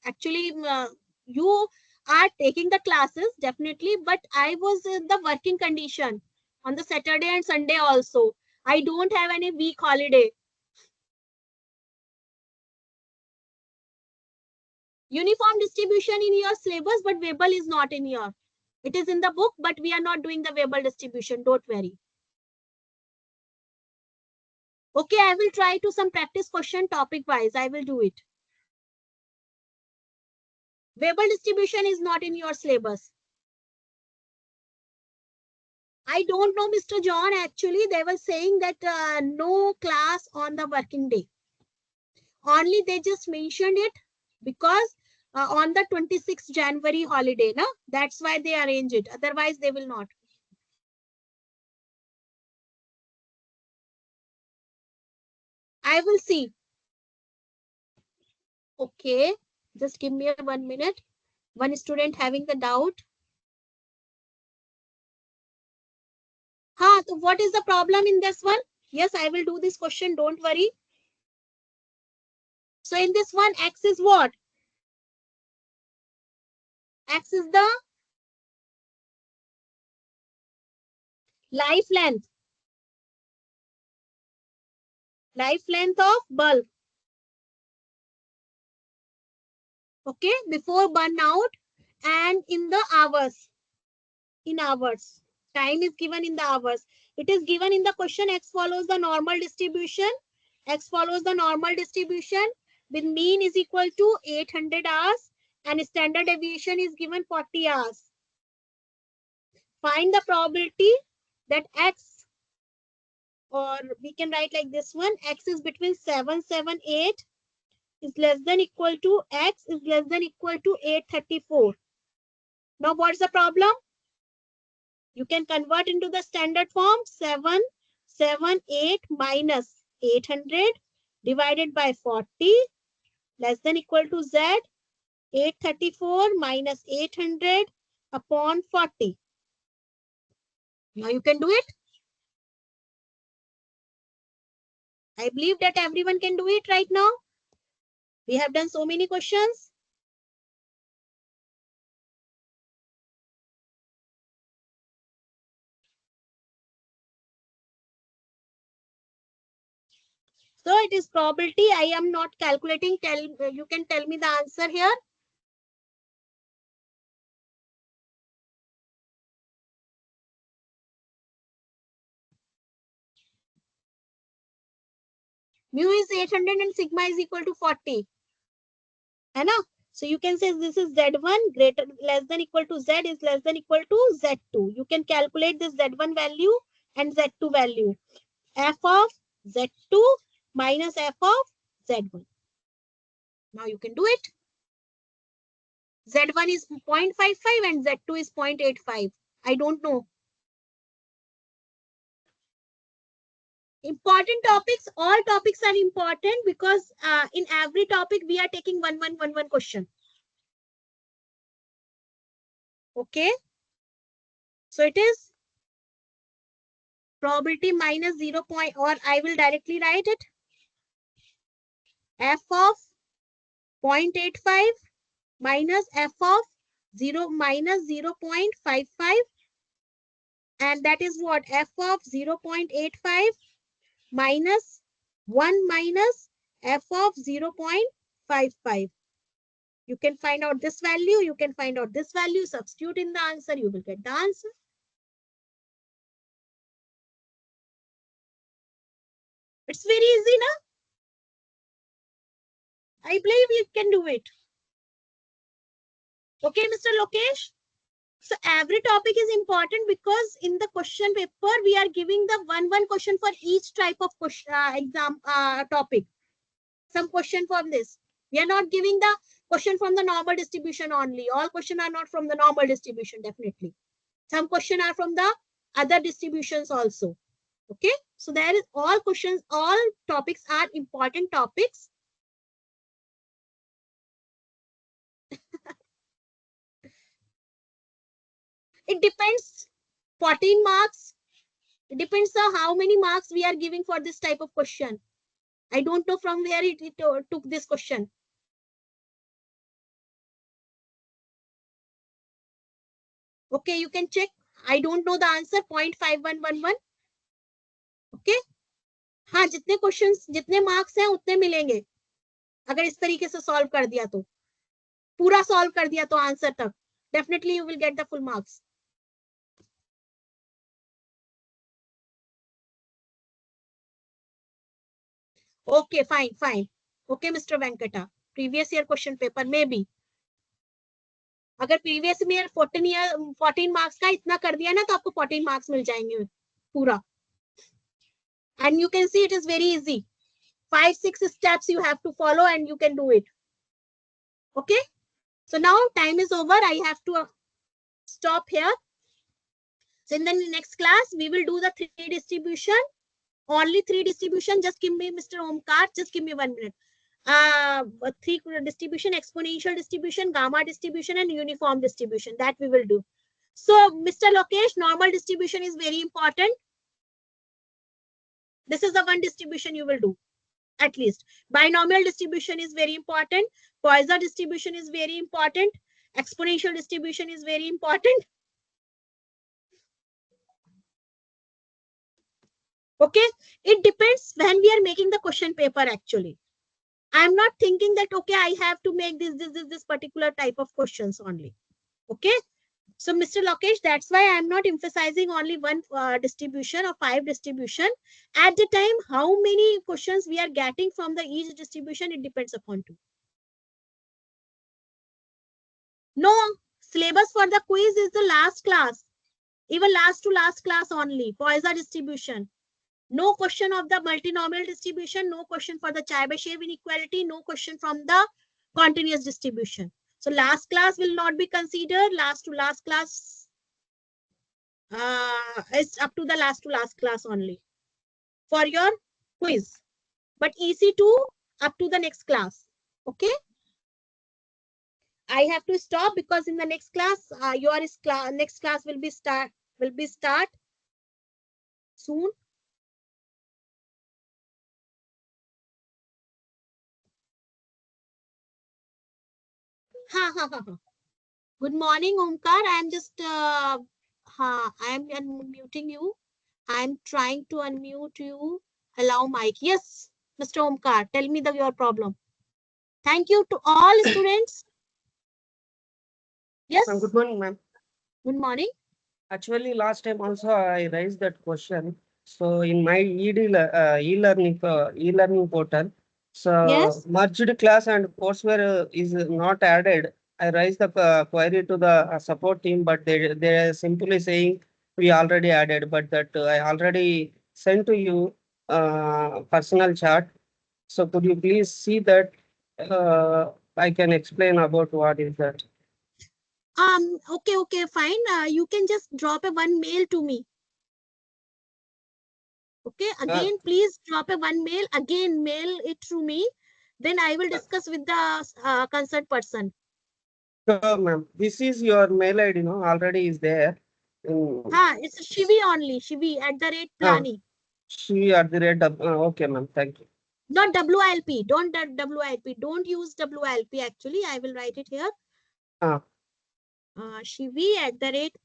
actually you are taking the classes definitely, but I was in the working condition on the Saturday and Sunday also. I don't have any week holiday. Uniform distribution in your syllabus, but Weibull is not in your. It is in the book, but we are not doing the Weibull distribution. Don't worry. Okay, I will try to some practice question topic wise. I will do it. Weibull distribution is not in your syllabus. I don't know, Mr. John. Actually, they were saying that no class on the working day. Only they just mentioned it because on the 26th January holiday, na? That's why they arrange it. Otherwise, they will not. I will see. Okay, just give me 1 minute. One student having the doubt. So what is the problem in this one? Yes, I will do this question. Don't worry. So in this one, X is what? X is the life length of bulb. Okay, before burnout and in the hours. In hours. Time is given in the hours. It is given in the question. X follows the normal distribution. X follows the normal distribution with mean is equal to 800 hours and standard deviation is given 40 hours. Find the probability that X, or we can write like this one, X is between 778 is less than equal to X is less than equal to 834. Now what's the problem? You can convert into the standard form. 778 minus 800 divided by 40 less than equal to Z. 834 minus 800 upon 40. Now you can do it. I believe that everyone can do it right now. We have done so many questions. So it is probability. I am not calculating. You can tell me the answer here. Mu is 800 and sigma is equal to 40. है ना? So you can say this is Z1 greater less than equal to Z is less than equal to Z2. You can calculate this Z1 value and Z2 value. F of Z2 minus F of Z1. Now you can do it. Z1 is 0.55 and Z2 is 0.85. I don't know. Important topics, all topics are important because in every topic we are taking one question. Okay. So it is probability minus 0. Or I will directly write it. F of 0.85 minus F of 0 minus 0.55. And that is what? F of 0.85 minus 1 minus F of 0.55. You can find out this value. You can find out this value. Substitute in the answer. You will get the answer. It's very easy, na? I believe you can do it. Okay, Mr. Lokesh? So every topic is important because in the question paper, we are giving the one question for each type of question, exam topic. Some question from this. We are not giving the question from the normal distribution only. All questions are not from the normal distribution, definitely. Some questions are from the other distributions also. Okay. So there is all questions, all topics are important topics. It depends. 14 marks. It depends on how many marks we are giving for this type of question. I don't know from where it took this question. Okay, you can check. I don't know the answer. 0.5111. Okay. हाँ, जितने questions जितने marks हैं उतने मिलेंगे अगर इस तरीके से सॉल्व कर दिया तो पूरा सॉल्व कर दिया तो आंसर तक definitely you will get the full marks. Okay, fine. Okay, Mr. Venkata. Previous year question paper maybe. अगर प्रीवियस ईयर 14 मार्क्स का इतना कर दिया ना तो आपको 14 मार्क्स मिल जाएंगे पूरा. And you can see it is very easy. 5-6 steps you have to follow and you can do it. Okay. So now time is over. I have to stop here. So in the next class, we will do the 3 distribution. Only 3 distribution. Just give me Mr. Omkar. Just give me 1 minute. 3 distribution, exponential distribution, gamma distribution, and uniform distribution. That we will do. So, Mr. Lokesh, normal distribution is very important. This is the one distribution you will do, at least. Binomial distribution is very important. Poisson distribution is very important. Exponential distribution is very important. Okay, it depends when we are making the question paper actually. I'm not thinking that, okay, I have to make this particular type of questions only. Okay. So, Mr. Lokesh, that's why I'm not emphasizing only one distribution or 5 distribution. At the time, how many questions we are getting from the each distribution, it depends upon two. No, syllabus for the quiz is the last class. Even last to last class only. Poisson distribution. No question of the multinomial distribution. No question for the Chebyshev inequality. No question from the continuous distribution. So last class will not be considered. Last to last class it's up to the last class only for your quiz, but EC2 up to the next class. Okay, I have to stop because in the next class your next class will be start soon. Good morning, Omkar. I am just I am unmuting you. I am trying to unmute you. Allow mic. Yes, Mr. Omkar, tell me your problem. Thank you to all students. Yes. Good morning, ma'am. Good morning. Actually, last time also I raised that question. So in my e-learning portal, so Yes. merged class and courseware is not added. I raised the query to the support team, but they are simply saying we already added. But that I already sent to you personal chat. So could you please see that? I can explain about what is that. Okay, fine. You can just drop one mail to me. Okay, again, please drop one mail. Again, mail it to me. Then I will discuss with the concerned person. Sure, ma'am. This is your mail ID, no? Already is there. It's Shivi only. Shivi @Plani. Shivi @. Okay, ma'am. Thank you. Not WLP. Don't WLP. Don't use WLP. Actually, I will write it here. Shivi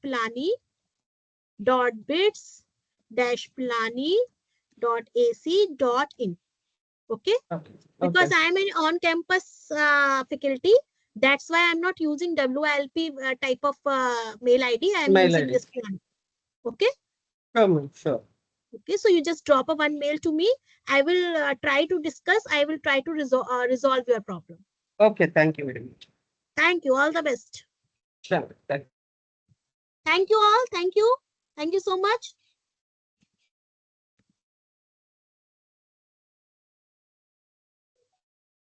@plani.bits-plani.ac.in. Okay? Because I am an on-campus faculty. That's why I'm not using WLP type of mail ID. I am using this one. Okay? Sure. Okay, so you just drop one mail to me. I will try to discuss. I will try to resolve your problem. Okay, thank you very much. Thank you. All the best. Sure. Thank you. Thank you all. Thank you. Thank you so much.